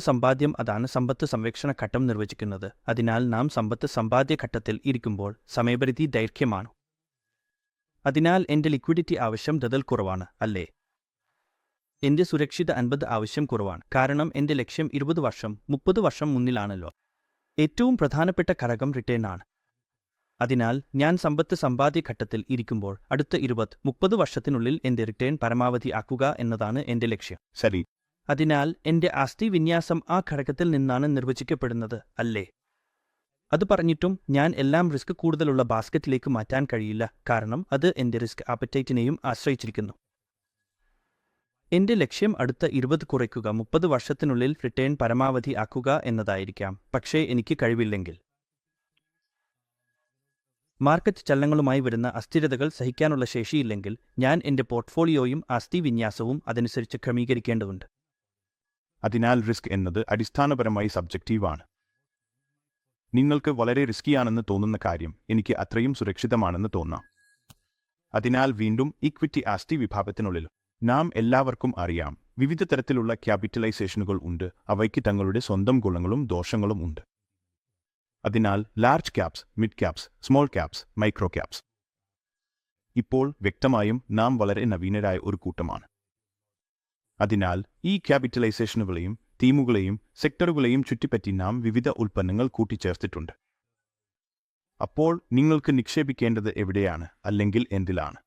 സമ്പാദ്യം അതാണ് സമ്പത്ത് സംരക്ഷണ ഘട്ടം നിർവചിക്കുന്നത്. അതിനാൽ നാം സമ്പാദ്യ ഘട്ടത്തിൽ ഇരിക്കുമ്പോൾ സമയപരിധി ദൈർഘ്യമാണ്. അതിനാൽ എന്റെ ലിക്വിഡിറ്റി ആവശ്യം കുറവാണ്, അല്ലേ? എന്റെ സുരക്ഷിത 50 ആവശ്യം കുറവാണ്, കാരണം എന്റെ ലക്ഷ്യം 20 വർഷം 30 വർഷം മുന്നിലാണല്ലോ. ഏറ്റവും പ്രധാനപ്പെട്ട ഘടകം റിട്ടേൺ ആണ്. അതിനാൽ ഞാൻ സമ്പാദ്യ ഘട്ടത്തിൽ ഇരിക്കുമ്പോൾ അടുത്ത 20-30 വർഷത്തിനുള്ളിൽ എന്റെ റിട്ടേൺ പരമാവധി ആക്കുക എന്നതാണ് എന്റെ ലക്ഷ്യം. ശരി. അതിനാൽ എന്റെ ആസ്തി വിന്യാസം ആ ഘടകത്തിൽ നിന്നാണ് നിർവചിക്കപ്പെടുന്നത്, അല്ലേ? അത് പറഞ്ഞിട്ടും ഞാൻ എല്ലാം റിസ്ക് കൂടുതലുള്ള ബാസ്ക്കറ്റിലേക്ക് മാറ്റാൻ കഴിയില്ല, കാരണം അത് എന്റെ റിസ്ക് ആപ്പറ്റൈറ്റിനെയും ആശ്രയിച്ചിരിക്കുന്നു. എന്റെ ലക്ഷ്യം അടുത്ത 20 കുറയ്ക്കുക, 30 വർഷത്തിനുള്ളിൽ റിട്ടേൺ പരമാവധി ആക്കുക എന്നതായിരിക്കാം. പക്ഷേ എനിക്ക് കഴിവില്ലെങ്കിൽ, മാർക്കറ്റ് ചലനങ്ങളുമായി വരുന്ന അസ്ഥിരതകൾ സഹിക്കാനുള്ള ശേഷിയില്ലെങ്കിൽ, ഞാൻ എന്റെ പോർട്ട്ഫോളിയോയും ആസ്തി വിന്യാസവും അതനുസരിച്ച് ക്രമീകരിക്കേണ്ടതുണ്ട്. അതിനാൽ റിസ്ക് എന്നത് അടിസ്ഥാനപരമായി സബ്ജക്റ്റീവാണ്. നിങ്ങൾക്ക് വളരെ റിസ്കിയാണെന്ന് തോന്നുന്ന കാര്യം എനിക്ക് അത്രയും സുരക്ഷിതമാണെന്ന് തോന്നാം. അതിനാൽ വീണ്ടും ഇക്വിറ്റി ആസ്തി വിഭാഗത്തിനുള്ളിൽ നാം എല്ലാവർക്കും അറിയാം, വിവിധ തരത്തിലുള്ള ക്യാപിറ്റലൈസേഷനുകൾ ഉണ്ട്. അവയ്ക്ക് തങ്ങളുടെ സ്വന്തം ഗുണങ്ങളും ദോഷങ്ങളും ഉണ്ട്. അതിനാൽ large caps, mid caps, small caps, micro caps. ഇപ്പോൾ വ്യക്തമായും നാം വളരെ നവീനരായ ഒരു കൂട്ടമാണ്. അതിനാൽ ഈ ക്യാപിറ്റലൈസേഷനുകളെയും തീമുകളെയും സെക്ടറുകളെയും ചുറ്റിപ്പറ്റി നാം വിവിധ ഉൽപ്പന്നങ്ങൾ കൂട്ടിച്ചേർത്തിട്ടുണ്ട്. അപ്പോൾ നിങ്ങൾക്ക് നിക്ഷേപിക്കേണ്ടത് എവിടെയാണ്, അല്ലെങ്കിൽ എന്തിലാണ്?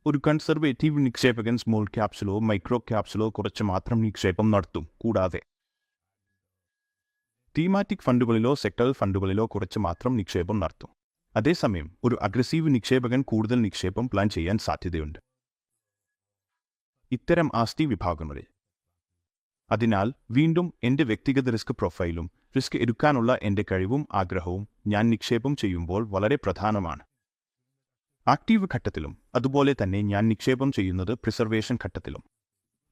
ഒരു കൺസർവേറ്റീവ് നിക്ഷേപകൻ സ്മോൾ ക്യാപ്സിലോ മൈക്രോ ക്യാപ്സിലോ കുറച്ച് മാത്രം നിക്ഷേപം നടത്തും. കൂടാതെ തീമാറ്റിക് ഫണ്ടുകളിലോ സെക്ടറൽ ഫണ്ടുകളിലോ കുറച്ച് മാത്രം നിക്ഷേപം നടത്തും. അതേസമയം ഒരു അഗ്രസീവ് നിക്ഷേപകൻ കൂടുതൽ നിക്ഷേപം പ്ലാൻ ചെയ്യാൻ സാധ്യതയുണ്ട് ഇത്തരം ആസ്തി വിഭാഗങ്ങളിൽ. അതിനാൽ വീണ്ടും എന്റെ വ്യക്തിഗത റിസ്ക് പ്രൊഫൈലും റിസ്ക് എടുക്കാനുള്ള എന്റെ കഴിവും ആഗ്രഹവും ഞാൻ നിക്ഷേപം ചെയ്യുമ്പോൾ വളരെ പ്രധാനമാണ്. ആക്റ്റീവ് ഘട്ടത്തിലും അതുപോലെ തന്നെ ഞാൻ നിക്ഷേപം ചെയ്യുന്നത് പ്രിസർവേഷൻ ഘട്ടത്തിലും.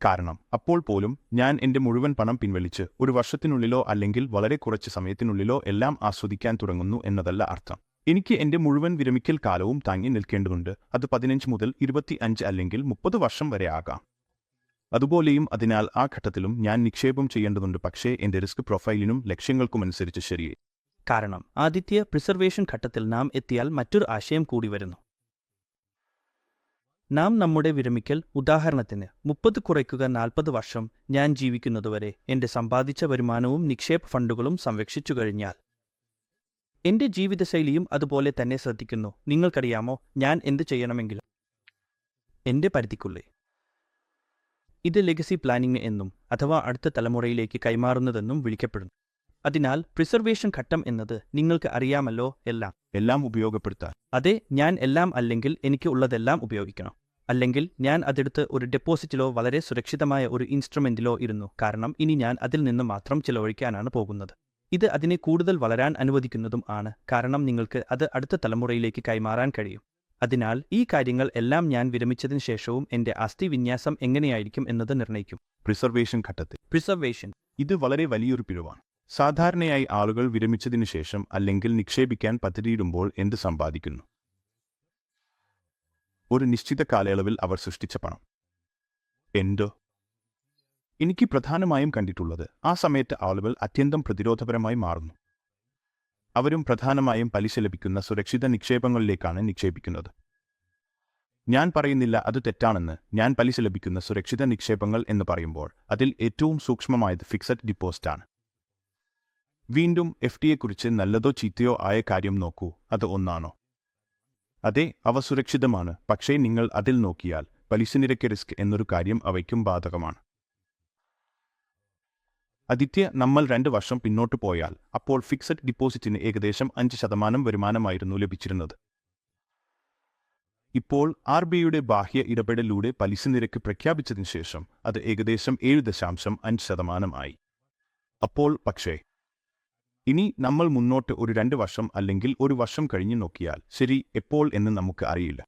കാരണം അപ്പോൾ പോലും ഞാൻ എന്റെ മുഴുവൻ പണം പിൻവലിച്ച് ഒരു വർഷത്തിനുള്ളിലോ അല്ലെങ്കിൽ വളരെ കുറച്ച് സമയത്തിനുള്ളിലോ എല്ലാം ആസ്വദിക്കാൻ തുടങ്ങുന്നു എന്നതല്ല അർത്ഥം. എനിക്ക് എന്റെ മുഴുവൻ വിരമിക്കൽ കാലവും താങ്ങി നിൽക്കേണ്ടതുണ്ട്. അത് 15 മുതൽ 25 അല്ലെങ്കിൽ 30 വർഷം വരെ ആകാം. അതുപോലെയും അതിനാൽ ആ ഘട്ടത്തിലും ഞാൻ നിക്ഷേപം ചെയ്യേണ്ടതുണ്ട്, പക്ഷേ എന്റെ റിസ്ക് പ്രൊഫൈലിനും ലക്ഷ്യങ്ങൾക്കുമനുസരിച്ച് ശരിയേ. കാരണം ആദ്യത്തെ പ്രിസർവേഷൻ ഘട്ടത്തിൽ നാം എത്തിയാൽ മറ്റൊരു ആശയം കൂടി വരുന്നു. നാം നമ്മുടെ വിരമിക്കൽ, ഉദാഹരണത്തിന് 30 കുറയ്ക്കുക 40 വർഷം ഞാൻ ജീവിക്കുന്നതുവരെ എന്റെ സമ്പാദിച്ച വരുമാനവും നിക്ഷേപ ഫണ്ടുകളും സംരക്ഷിച്ചു കഴിഞ്ഞാൽ എന്റെ ജീവിതശൈലിയും അതുപോലെ തന്നെ ശ്രദ്ധിക്കുന്നു. നിങ്ങൾക്കറിയാമോ ഞാൻ എന്ത് ചെയ്യണമെങ്കിലും എന്റെ പരിധിക്കുള്ളിൽ. ഇത് ലെഗസി പ്ലാനിംഗ് എന്നും അഥവാ അടുത്ത തലമുറയിലേക്ക് കൈമാറുന്നതെന്നും വിളിക്കപ്പെടുന്നു. അതിനാൽ പ്രിസർവേഷൻ ഘട്ടം എന്നത് നിങ്ങൾക്ക് അറിയാമല്ലോ, എല്ലാം ഉപയോഗപ്പെടുത്താൻ. അതെ, ഞാൻ എല്ലാം അല്ലെങ്കിൽ എനിക്ക് ഉള്ളതെല്ലാം ഉപയോഗിക്കണം. അല്ലെങ്കിൽ ഞാൻ അതെടുത്ത് ഒരു ഡെപ്പോസിറ്റിലോ വളരെ സുരക്ഷിതമായ ഒരു ഇൻസ്ട്രുമെന്റിലോ ഇരുന്നു, കാരണം ഇനി ഞാൻ അതിൽ നിന്ന് മാത്രം ചിലവഴിക്കാനാണ് പോകുന്നത്. ഇത് അതിനെ കൂടുതൽ വളരാൻ അനുവദിക്കുന്നതും ആണ്, കാരണം നിങ്ങൾക്ക് അത് അടുത്ത തലമുറയിലേക്ക് കൈമാറാൻ കഴിയും. അതിനാൽ ഈ കാര്യങ്ങൾ എല്ലാം ഞാൻ വിരമിച്ചതിന് ശേഷവും എന്റെ ആസ്തി വിന്യാസം എങ്ങനെയായിരിക്കും എന്നത് നിർണ്ണയിക്കും. പ്രിസർവേഷൻ ഘട്ടത്തിൽ പ്രിസർവേഷൻ ഇത് വളരെ വലിയൊരു പിഴവാണ്. സാധാരണയായി ആളുകൾ വിരമിച്ചതിനു ശേഷം അല്ലെങ്കിൽ നിക്ഷേപിക്കാൻ പദ്ധതിയിടുമ്പോൾ എന്ത് സമ്പാദിക്കുന്നു? ഒരു നിശ്ചിത കാലയളവിൽ അവർ സൃഷ്ടിച്ച പണം. എനിക്ക് പ്രധാനമായും കണ്ടിട്ടുള്ളത് ആ സമയത്ത് ആളുകൾ അത്യന്തം പ്രതിരോധപരമായി മാറുന്നു. അവരും പ്രധാനമായും പലിശ ലഭിക്കുന്ന സുരക്ഷിത നിക്ഷേപങ്ങളിലേക്കാണ് നിക്ഷേപിക്കുന്നത്. ഞാൻ പറയുന്നില്ല അത് തെറ്റാണെന്ന്. ഞാൻ പലിശ ലഭിക്കുന്ന സുരക്ഷിത നിക്ഷേപങ്ങൾ എന്ന് പറയുമ്പോൾ അതിൽ ഏറ്റവും സൂക്ഷ്മമായത് ഫിക്സഡ് ഡിപ്പോസിറ്റാണ്. വീണ്ടും FDയെക്കുറിച്ച് നല്ലതോ ചീത്തയോ ആയ കാര്യം നോക്കൂ, അത് ഒന്നാണോ? അതെ, അവ സുരക്ഷിതമാണ്. പക്ഷേ നിങ്ങൾ അതിൽ നോക്കിയാൽ പലിശ നിരക്ക് റിസ്ക് എന്നൊരു കാര്യം അവയ്ക്കും ബാധകമാണ്. ആദിത്യ, നമ്മൾ 2 വർഷം പിന്നോട്ട് പോയാൽ അപ്പോൾ ഫിക്സഡ് ഡിപ്പോസിറ്റിന് ഏകദേശം 5% വരുമാനമായിരുന്നു ലഭിച്ചിരുന്നത്. ഇപ്പോൾ RBIയുടെ ബാഹ്യ ഇടപെടലിലൂടെ പലിശ നിരക്ക് പ്രഖ്യാപിച്ചതിന് ശേഷം അത് ഏകദേശം 7.5% ആയി. അപ്പോൾ പക്ഷേ ഇനി നമ്മൾ മുന്നോട്ട് ഒരു 2 വർഷം അല്ലെങ്കിൽ 1 വർഷം കഴിഞ്ഞ് നോക്കിയാൽ ശരി എപ്പോൾ എന്ന് നമുക്ക് അറിയില്ല.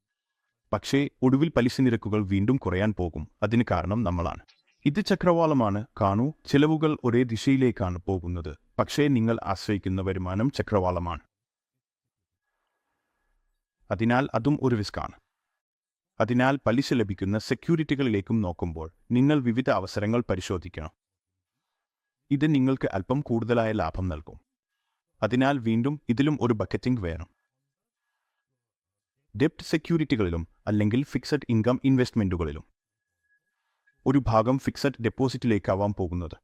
പക്ഷേ ഒടുവിൽ പലിശ നിരക്കുകൾ വീണ്ടും കുറയാൻ പോകും. അതിന് കാരണം നമ്മളാണ്. ഇത് ചക്രവാളമാണ്. കാണൂ, ചെലവുകൾ ഒരേ ദിശയിലേക്കാണ് പോകുന്നത്, പക്ഷേ നിങ്ങൾ ആശ്രയിക്കുന്ന വരുമാനം ചക്രവാളമാണ്. അതിനാൽ അതും ഒരു റിസ്ക്കാണ്. അതിനാൽ പലിശ ലഭിക്കുന്ന സെക്യൂരിറ്റികളിലേക്കും നോക്കുമ്പോൾ നിങ്ങൾ വിവിധ അവസരങ്ങൾ പരിശോധിക്കണം. ഇത് നിങ്ങൾക്ക് അല്പം കൂടുതലായ ലാഭം നൽകും. അതിനാൽ വീണ്ടും ഇതിലും ഒരു ബക്കറ്റിംഗ് വേണം. ഡെപ്റ്റ് സെക്യൂരിറ്റികളിലും അല്ലെങ്കിൽ ഫിക്സഡ് ഇൻകം ഇൻവെസ്റ്റ്മെന്റുകളിലും. ഒരു ഭാഗം ഫിക്സഡ് ഡെപ്പോസിറ്റിലേക്കാവാൻ പോകുന്നത്.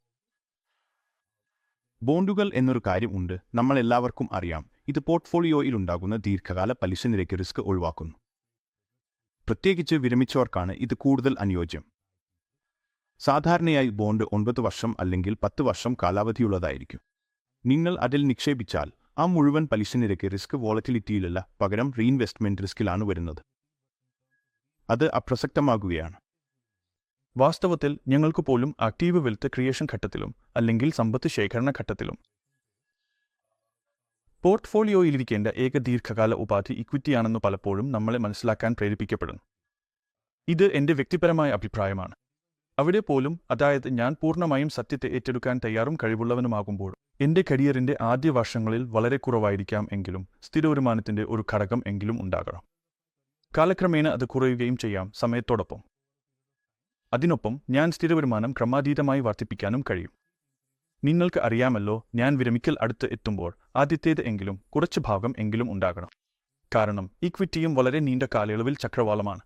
ബോണ്ടുകൾ എന്നൊരു കാര്യം ഉണ്ട്. നമ്മൾ എല്ലാവർക്കും അറിയാം. ഇത് പോർട്ട്ഫോളിയോയിലുണ്ടാകുന്ന ദീർഘകാല പലിശ നിരക്ക് റിസ്ക് ഒഴിവാക്കുന്നു. പ്രത്യേകിച്ച് വിരമിച്ചവർക്കാണ് ഇത് കൂടുതൽ അനുയോജ്യം. സാധാരണയായി ബോണ്ട് 9 വർഷം അല്ലെങ്കിൽ 10 വർഷം കാലാവധിയുള്ളതായിരിക്കും. നിങ്ങൾ അതിൽ നിക്ഷേപിച്ചാൽ ആ മുഴുവൻ പലിശ നിരക്ക് റിസ്ക് വോളറ്റിലിറ്റിയിലല്ല, പകരം റീഇൻവെസ്റ്റ്മെന്റ് റിസ്കിലാണ് വരുന്നത്. അത് അപ്രസക്തമാകുകയാണ്. വാസ്തവത്തിൽ ഞങ്ങൾക്ക് പോലും ആക്റ്റീവ് വെൽത്ത് ക്രിയേഷൻ ഘട്ടത്തിലും അല്ലെങ്കിൽ സമ്പത്ത് ശേഖരണ ഘട്ടത്തിലും പോർട്ട്ഫോളിയോയിലിരിക്കേണ്ട ഏക ദീർഘകാല ഉപാധി ഇക്വിറ്റിയാണെന്ന് പലപ്പോഴും നമ്മളെ മനസ്സിലാക്കാൻ പ്രേരിപ്പിക്കപ്പെടുന്നു. ഇത് എൻ്റെ വ്യക്തിപരമായ അഭിപ്രായമാണ്. അവിടെ പോലും, അതായത് ഞാൻ പൂർണ്ണമായും സത്യത്തെ ഏറ്റെടുക്കാൻ തയ്യാറും കഴിവുള്ളവനുമാകുമ്പോൾ എൻ്റെ കരിയറിൻ്റെ ആദ്യ വർഷങ്ങളിൽ വളരെ കുറവായിരിക്കാം എങ്കിലും സ്ഥിര വരുമാനത്തിൻ്റെ ഒരു ഘടകം എങ്കിലും ഉണ്ടാകണം. കാലക്രമേണ അത് കുറയുകയും ചെയ്യാം സമയത്തോടൊപ്പം. അതിനൊപ്പം ഞാൻ സ്ഥിരവരുമാനം ക്രമാതീതമായി വർദ്ധിപ്പിക്കാനും കഴിയും. നിങ്ങൾക്ക് അറിയാമല്ലോ, ഞാൻ വിരമിക്കൽ അടുത്ത് എത്തുമ്പോൾ ആദ്യത്തേത് എങ്കിലും കുറച്ച് ഭാഗം എങ്കിലും ഉണ്ടാകണം. കാരണം ഇക്വിറ്റിയും വളരെ നീണ്ട കാലയളവിൽ ചക്രവാളമാണ്.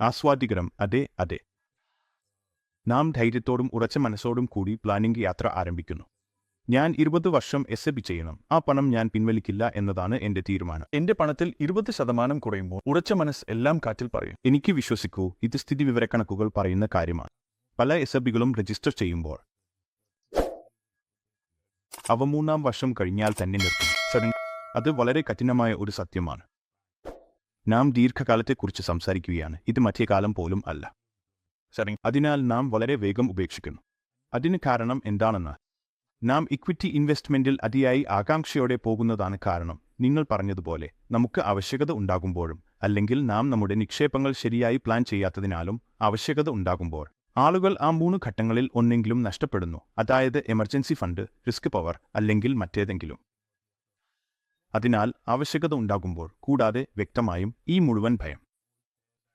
ആസ്വാദികരം. അതെ അതെ. നാം ധൈര്യത്തോടും ഉറച്ച മനസ്സോടും കൂടി പ്ലാനിംഗ് യാത്ര ആരംഭിക്കുന്നു. ഞാൻ 20 വർഷം SIP ചെയ്യണം. ആ പണം ഞാൻ പിൻവലിക്കില്ല എന്നതാണ് എൻ്റെ തീരുമാനം. എൻ്റെ പണത്തിൽ 20% കുറയുമ്പോൾ ഉറച്ച മനസ്സ് എല്ലാം കാറ്റിൽ പറയും. എനിക്ക് വിശ്വസിക്കൂ, ഇത് സ്ഥിതിവിവരക്കണക്കുകൾ പറയുന്ന കാര്യമാണ്. പല SIPകളും രജിസ്റ്റർ ചെയ്യുമ്പോൾ അവ 3-ാം വർഷം കഴിഞ്ഞാൽ തന്നെ നിർത്തും. അത് വളരെ കഠിനമായ ഒരു സത്യമാണ്. നാം ദീർഘകാലത്തെക്കുറിച്ച് സംസാരിക്കുകയാണ്. ഇത് മധ്യകാലം പോലും അല്ല. അതിനാൽ നാം വളരെ വേഗം ഉപേക്ഷിക്കുന്നു. അതിന് കാരണം എന്താണെന്നാൽ നാം ഇക്വിറ്റി ഇൻവെസ്റ്റ്മെന്റിൽ അതിയായി ആകാംക്ഷയോടെ പോകുന്നതാണ്. കാരണം നിങ്ങൾ പറഞ്ഞതുപോലെ നമുക്ക് ആവശ്യകത ഉണ്ടാകുമ്പോഴും അല്ലെങ്കിൽ നാം നമ്മുടെ നിക്ഷേപങ്ങൾ ശരിയായി പ്ലാൻ ചെയ്യാത്തതിനാലും ആവശ്യകത ഉണ്ടാകുമ്പോൾ ആളുകൾ ആ 3 ഘട്ടങ്ങളിൽ ഒന്നെങ്കിലും നഷ്ടപ്പെടുന്നു. അതായത് എമർജൻസി ഫണ്ട്, റിസ്ക് പവർ അല്ലെങ്കിൽ മറ്റേതെങ്കിലും. അതിനാൽ ആവശ്യകത ഉണ്ടാകുമ്പോൾ, കൂടാതെ വ്യക്തമായും ഈ മുഴുവൻ ഭയം.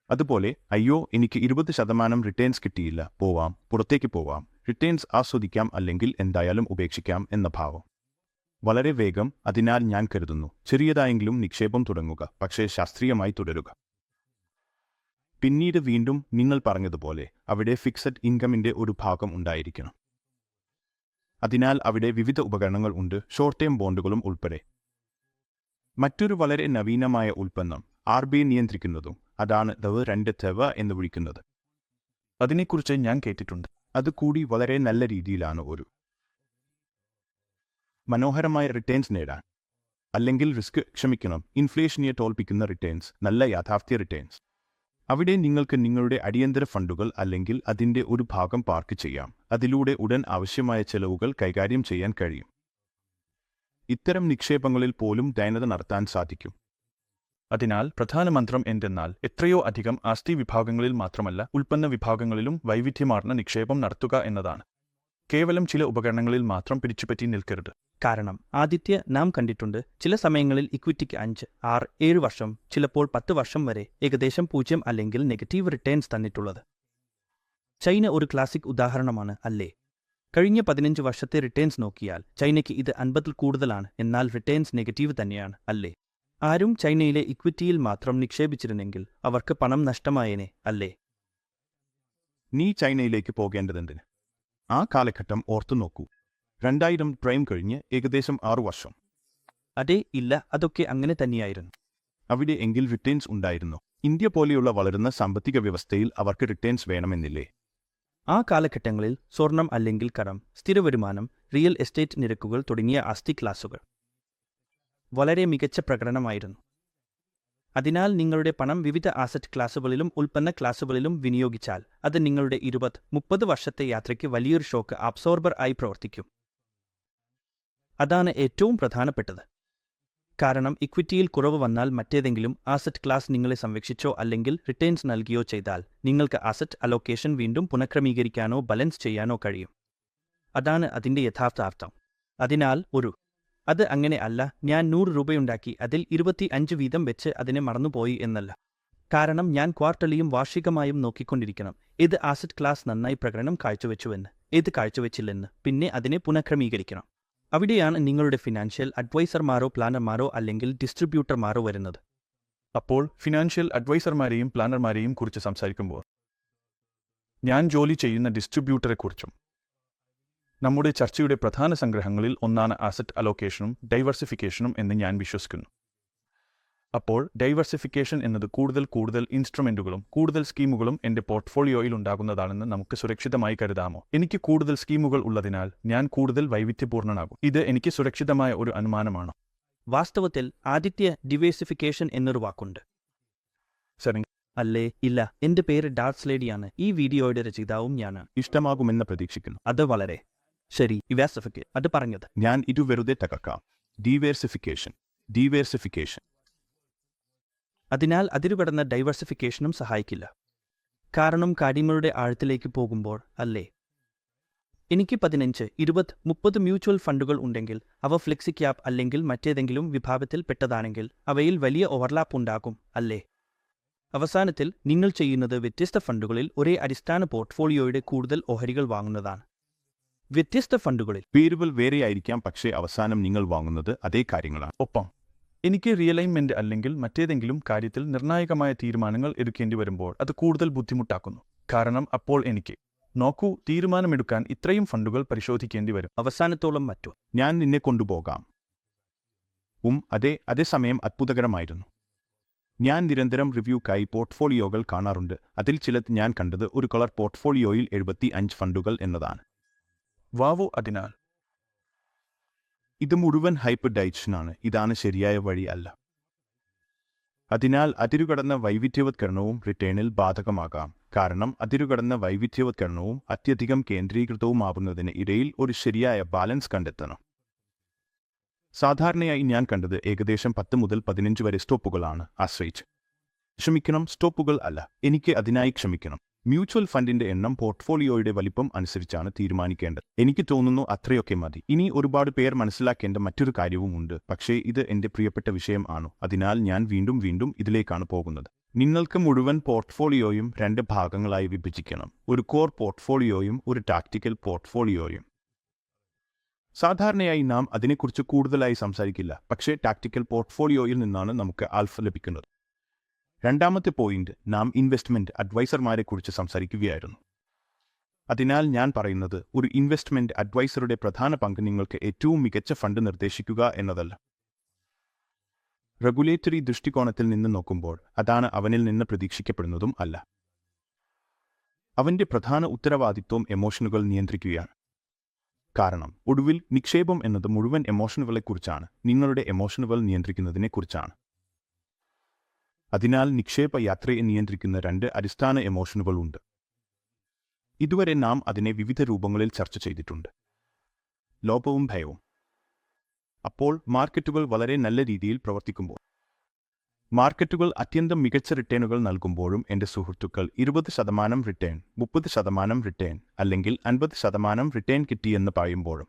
അതുപോലെ അയ്യോ, എനിക്ക് 20% റിട്ടേൺസ് കിട്ടിയില്ല, പുറത്തേക്ക് പോവാം, റിട്ടേൺസ് ആസ്വദിക്കാം അല്ലെങ്കിൽ എന്തായാലും ഉപേക്ഷിക്കാം എന്ന ഭാവം. വളരെ വേഗം. അതിനാൽ ഞാൻ കരുതുന്നു, ചെറിയതായെങ്കിലും നിക്ഷേപം തുടങ്ങുക, പക്ഷേ ശാസ്ത്രീയമായി തുടരുക. പിന്നീട് വീണ്ടും നിങ്ങൾ പറഞ്ഞതുപോലെ അവിടെ ഫിക്സഡ് ഇൻകമിന്റെ ഒരു ഭാഗം ഉണ്ടായിരിക്കണം. അതിനാൽ അവിടെ വിവിധ ഉപകരണങ്ങൾ ഉണ്ട്, ഷോർട്ട് ടേം ബോണ്ടുകളും ഉൾപ്പെടെ. മറ്റൊരു വളരെ നവീനമായ ഉൽപ്പന്നം RBI നിയന്ത്രിക്കുന്നതും അതാണ് DEV എന്ന് വിളിക്കുന്നത്. അതിനെക്കുറിച്ച് ഞാൻ കേട്ടിട്ടുണ്ട്. അത് കൂടി വളരെ നല്ല രീതിയിലാണ് ഒരു മനോഹരമായ റിട്ടേൺസ് നേടാൻ. അല്ലെങ്കിൽ ഇൻഫ്ലേഷനെ തോൽപ്പിക്കുന്ന റിട്ടേൺസ്, നല്ല യാഥാർത്ഥ്യ റിട്ടേൺസ്. അവിടെ നിങ്ങൾക്ക് നിങ്ങളുടെ അടിയന്തര ഫണ്ടുകൾ അല്ലെങ്കിൽ അതിൻ്റെ ഒരു ഭാഗം പാർക്ക് ചെയ്യാം. അതിലൂടെ ഉടൻ ആവശ്യമായ ചെലവുകൾ കൈകാര്യം ചെയ്യാൻ കഴിയും. ഇത്തരം നിക്ഷേപങ്ങളിൽ പോലും ദൈനംദിന നടത്താൻ സാധിക്കും. അതിനാൽ പ്രധാന മന്ത്രം എന്തെന്നാൽ എത്രയോ അധികം ആസ്തി വിഭാഗങ്ങളിൽ മാത്രമല്ല ഉൽപ്പന്ന വിഭാഗങ്ങളിലും വൈവിധ്യമാർന്ന നിക്ഷേപം നടത്തുക എന്നതാണ്. കേവലം ചില ഉപകരണങ്ങളിൽ മാത്രം പിടിച്ചുപറ്റി നിൽക്കരുത്. കാരണം ആദിത്യ, നാം കണ്ടിട്ടുണ്ട് ചില സമയങ്ങളിൽ ഇക്വിറ്റിക്ക് 5, 6, 7 വർഷം, ചിലപ്പോൾ 10 വർഷം വരെ ഏകദേശം 0 അല്ലെങ്കിൽ നെഗറ്റീവ് റിട്ടേൺസ് തന്നിട്ടുള്ളത്. ചൈന ഒരു ക്ലാസിക് ഉദാഹരണമാണ്, അല്ലേ? കഴിഞ്ഞ 15 വർഷത്തെ റിട്ടേൺസ് നോക്കിയാൽ ചൈനയ്ക്ക് ഇത് 50 കൂടുതലാണ്. എന്നാൽ റിട്ടേൺസ് നെഗറ്റീവ് തന്നെയാണ്, അല്ലേ? ആരും ചൈനയിലെ ഇക്വിറ്റിയിൽ മാത്രം നിക്ഷേപിച്ചിരുന്നെങ്കിൽ അവർക്ക് പണം നഷ്ടമായേനെ, അല്ലേ? നീ ചൈനയിലേക്ക് പോകേണ്ടതെന്തിന്? ആ കാലഘട്ടം ഓർത്തു നോക്കൂ. 2000 പ്രൈം കഴിഞ്ഞ് ഏകദേശം 6 വർഷം. അതെ, ഇല്ല, അതൊക്കെ അങ്ങനെ തന്നെയായിരുന്നു. അവിടെ എങ്കിൽ റിട്ടേൺസ് ഉണ്ടായിരുന്നു. ഇന്ത്യ പോലെയുള്ള വളരുന്ന സാമ്പത്തിക വ്യവസ്ഥയിൽ അവർക്ക് റിട്ടേൺസ് വേണമെന്നില്ലേ? ആ കാലഘട്ടങ്ങളിൽ സ്വർണം അല്ലെങ്കിൽ കടം, സ്ഥിരവരുമാനം, റിയൽ എസ്റ്റേറ്റ് നിരക്കുകൾ തുടങ്ങിയ ആസ്തി ക്ലാസുകൾ വളരെ മികച്ച പ്രകടനമായിരുന്നു. അതിനാൽ നിങ്ങളുടെ പണം വിവിധ ആസറ്റ് ക്ലാസുകളിലും ഉൽപ്പന്ന ക്ലാസുകളിലും വിനിയോഗിച്ചാൽ അത് നിങ്ങളുടെ 20-30 വർഷത്തെ യാത്രയ്ക്ക് വലിയൊരു ഷോക്ക് അബ്സോർബർ ആയി പ്രവർത്തിക്കും. അതാണ് ഏറ്റവും പ്രധാനപ്പെട്ടത്. കാരണം ഇക്വിറ്റിയിൽ കുറവ് വന്നാൽ മറ്റേതെങ്കിലും ആസറ്റ് ക്ലാസ് നിങ്ങളെ സംരക്ഷിച്ചോ അല്ലെങ്കിൽ റിട്ടേൺസ് നൽകിയോ ചെയ്താൽ നിങ്ങൾക്ക് ആസറ്റ് അലോക്കേഷൻ വീണ്ടും പുനഃക്രമീകരിക്കാനോ ബാലൻസ് ചെയ്യാനോ കഴിയും. അതാണ് അതിൻ്റെ യഥാർത്ഥ അർത്ഥം. അതിനാൽ അത് അങ്ങനെ അല്ല, ഞാൻ 100 രൂപയുണ്ടാക്കി അതിൽ 25 വീതം വെച്ച് അതിനെ മറന്നുപോയി എന്നല്ല. കാരണം ഞാൻ ക്വാർട്ടർലിയും വാർഷികമായും നോക്കിക്കൊണ്ടിരിക്കണം ഏത് ആസറ്റ് ക്ലാസ് നന്നായി പ്രകടനം കാഴ്ചവെച്ചുവെന്ന്, ഏത് കാഴ്ചവെച്ചില്ലെന്ന്, പിന്നെ അതിനെ പുനഃക്രമീകരിക്കണം. അവിടെയാണ് നിങ്ങളുടെ ഫിനാൻഷ്യൽ അഡ്വൈസർമാരോ പ്ലാനർമാരോ അല്ലെങ്കിൽ ഡിസ്ട്രിബ്യൂട്ടർമാരോ വരുന്നത്. അപ്പോൾ ഫിനാൻഷ്യൽ അഡ്വൈസർമാരെയും പ്ലാനർമാരെയും കുറിച്ച് സംസാരിക്കുമ്പോൾ ഞാൻ ജോലി ചെയ്യുന്ന ഡിസ്ട്രിബ്യൂട്ടറെക്കുറിച്ചും. നമ്മുടെ ചർച്ചയുടെ പ്രധാന സംഗ്രഹങ്ങളിൽ ഒന്നാണ് ആസറ്റ് അലോക്കേഷനും ഡൈവേഴ്സിഫിക്കേഷനും എന്ന് ഞാൻ വിശ്വസിക്കുന്നു. അപ്പോൾ ഡൈവേഴ്സിഫിക്കേഷൻ എന്നത് കൂടുതൽ ഇൻസ്ട്രുമെന്റുകളും കൂടുതൽ സ്കീമുകളും എൻ്റെ പോർട്ട്ഫോളിയോയിൽ ഉണ്ടാകുന്നതാണെന്ന് നമുക്ക് സുരക്ഷിതമായി കരുതാമോ? എനിക്ക് കൂടുതൽ സ്കീമുകൾ ഉള്ളതിനാൽ ഞാൻ കൂടുതൽ വൈവിധ്യപൂർണ്ണനാകും. ഇത് എനിക്ക് സുരക്ഷിതമായ ഒരു അനുമാനമാണ്. വാസ്തവത്തിൽ ആദിത്യ ഡിവേഴ്സിഫിക്കേഷൻ എന്നൊരു വാക്കുണ്ട്, ശരി അല്ലേ? ഇല്ല, എന്റെ പേര് ഡാർത്ത് ലേഡിയാണ്. ഈ വീഡിയോയുടെ രചയിതാവും ഞാനാണ്. ഇഷ്ടമാകുമെന്ന് പ്രതീക്ഷിക്കുന്നു. അത് വളരെ ശരി. അത് പറഞ്ഞത് ഞാൻ ഇത് വെറുതെ തകർക്കാം. ഡീവേഴ്സിഫിക്കേഷൻ. അതിനാൽ അതിരുകടന്ന ഡൈവേഴ്സിഫിക്കേഷനും സഹായിക്കില്ല. കാരണം കാര്യങ്ങളുടെ ആഴത്തിലേക്ക് പോകുമ്പോൾ, അല്ലേ? എനിക്ക് 15, 20, 30 മ്യൂച്വൽ ഫണ്ടുകൾ ഉണ്ടെങ്കിൽ അവ ഫ്ലെക്സി ക്യാപ് അല്ലെങ്കിൽ മറ്റേതെങ്കിലും വിഭാഗത്തിൽ പെട്ടതാണെങ്കിൽ അവയിൽ വലിയ ഓവർലാപ്പ് ഉണ്ടാകും, അല്ലേ? അവസാനത്തിൽ നിങ്ങൾ ചെയ്യുന്നത് വ്യത്യസ്ത ഫണ്ടുകളിൽ ഒരേ അടിസ്ഥാന പോർട്ട്ഫോളിയോയുടെ കൂടുതൽ ഓഹരികൾ വാങ്ങുന്നതാണ്. വ്യത്യസ്ത ഫണ്ടുകളിൽ പേരുകൾ വേറെയായിരിക്കാം, പക്ഷേ അവസാനം നിങ്ങൾ വാങ്ങുന്നത് അതേ കാര്യങ്ങളാണ്. ഒപ്പം എനിക്ക് റിയലൈൻമെന്റ് അല്ലെങ്കിൽ മറ്റേതെങ്കിലും കാര്യത്തിൽ നിർണായകമായ തീരുമാനങ്ങൾ എടുക്കേണ്ടി വരുമ്പോൾ അത് കൂടുതൽ ബുദ്ധിമുട്ടാക്കുന്നു. കാരണം അപ്പോൾ എനിക്ക് തീരുമാനമെടുക്കാൻ ഇത്രയും ഫണ്ടുകൾ പരിശോധിക്കേണ്ടി വരും. അവസാനത്തോളം മറ്റു ഞാൻ നിന്നെ കൊണ്ടുപോകാം. അതേസമയം അത്ഭുതകരമായിരുന്നു. ഞാൻ നിരന്തരം റിവ്യൂക്കായി പോർട്ട്ഫോളിയോകൾ കാണാറുണ്ട്. അതിൽ ചിലത് ഞാൻ കണ്ടത് ഒരു കളർ പോർട്ട്ഫോളിയോയിൽ 75 ഫണ്ടുകൾ എന്നതാണ്. വാവോ, അതിനാൽ ഇത് മുഴുവൻ ഹൈപ്പർഡൈഷനാണ്. ഇതാണ് ശരിയായ വഴി അല്ല. അതിനാൽ അതിരുകടന്ന വൈവിധ്യവത്കരണവും റിട്ടേണിൽ ബാധകമാകാം. കാരണം അതിരുകടന്ന വൈവിധ്യവത്കരണവും അത്യധികം കേന്ദ്രീകൃതവുമാവുന്നതിന് ഇടയിൽ ഒരു ശരിയായ ബാലൻസ് കണ്ടെത്തണം. സാധാരണയായി ഞാൻ കണ്ടത് ഏകദേശം 10 മുതൽ 15 വരെ സ്റ്റോപ്പുകളാണ് സ്റ്റോപ്പുകൾ അല്ല, എനിക്ക് അതിനായി ക്ഷമിക്കണം. മ്യൂച്വൽ ഫണ്ടിന്റെ എണ്ണം പോർട്ട്ഫോളിയോയുടെ വലിപ്പം അനുസരിച്ചാണ് തീരുമാനിക്കേണ്ടത്. എനിക്ക് തോന്നുന്നു അത്രയൊക്കെ മതി. ഇനി ഒരുപാട് പേർ മനസ്സിലാക്കേണ്ട മറ്റൊരു കാര്യവുമുണ്ട്, പക്ഷേ ഇത് എന്റെ പ്രിയപ്പെട്ട വിഷയം ആണ്. അതിനാൽ ഞാൻ വീണ്ടും ഇതിലേക്കാണ് പോകുന്നത്. നിങ്ങൾക്ക് മുഴുവൻ പോർട്ട്ഫോളിയോയും 2 ഭാഗങ്ങളായി വിഭജിക്കണം: ഒരു കോർ പോർട്ട്ഫോളിയോയും ഒരു ടാക്റ്റിക്കൽ പോർട്ട്ഫോളിയോയും. സാധാരണയായി നാം അതിനെക്കുറിച്ച് കൂടുതലായി സംസാരിക്കില്ല, പക്ഷേ ടാക്റ്റിക്കൽ പോർട്ട്ഫോളിയോയിൽ നിന്നാണ് നമുക്ക് ആൽഫ ലഭിക്കുന്നത്. രണ്ടാമത്തെ പോയിന്റ്, നാം ഇൻവെസ്റ്റ്മെന്റ് അഡ്വൈസർമാരെക്കുറിച്ച് സംസാരിക്കുകയായിരുന്നു. അതിനാൽ ഞാൻ പറയുന്നത് ഒരു ഇൻവെസ്റ്റ്മെന്റ് അഡ്വൈസറുടെ പ്രധാന പങ്ക് നിങ്ങൾക്ക് ഏറ്റവും മികച്ച ഫണ്ട് നിർദ്ദേശിക്കുക എന്നതല്ല. റെഗുലേറ്ററി ദൃഷ്ടികോണത്തിൽ നിന്ന് നോക്കുമ്പോൾ അതാണ് അവനിൽ നിന്ന് പ്രതീക്ഷിക്കപ്പെടുന്നതും അല്ല. അവന്റെ പ്രധാന ഉത്തരവാദിത്വം എമോഷനുകൾ നിയന്ത്രിക്കുകയാണ്. കാരണം ഒടുവിൽ നിക്ഷേപം എന്നത് മുഴുവൻ എമോഷനുകളെക്കുറിച്ചാണ്, നിങ്ങളുടെ എമോഷനുകൾ നിയന്ത്രിക്കുന്നതിനെക്കുറിച്ചാണ്. അതിനാൽ നിക്ഷേപ യാത്രയെ നിയന്ത്രിക്കുന്ന 2 അടിസ്ഥാന എമോഷനുകളുണ്ട്. ഇതുവരെ നാം അതിനെ വിവിധ രൂപങ്ങളിൽ ചർച്ച ചെയ്തിട്ടുണ്ട്: ലോഭവും ഭയവും. അപ്പോൾ മാർക്കറ്റുകൾ വളരെ നല്ല രീതിയിൽ പ്രവർത്തിക്കുമ്പോൾ, മാർക്കറ്റുകൾ അത്യന്തം മികച്ച റിട്ടേണുകൾ നൽകുമ്പോഴും എൻ്റെ സുഹൃത്തുക്കൾ 20% റിട്ടേൺ, 30% റിട്ടേൺ അല്ലെങ്കിൽ 50% റിട്ടേൺ കിട്ടിയെന്ന് പറയുമ്പോഴും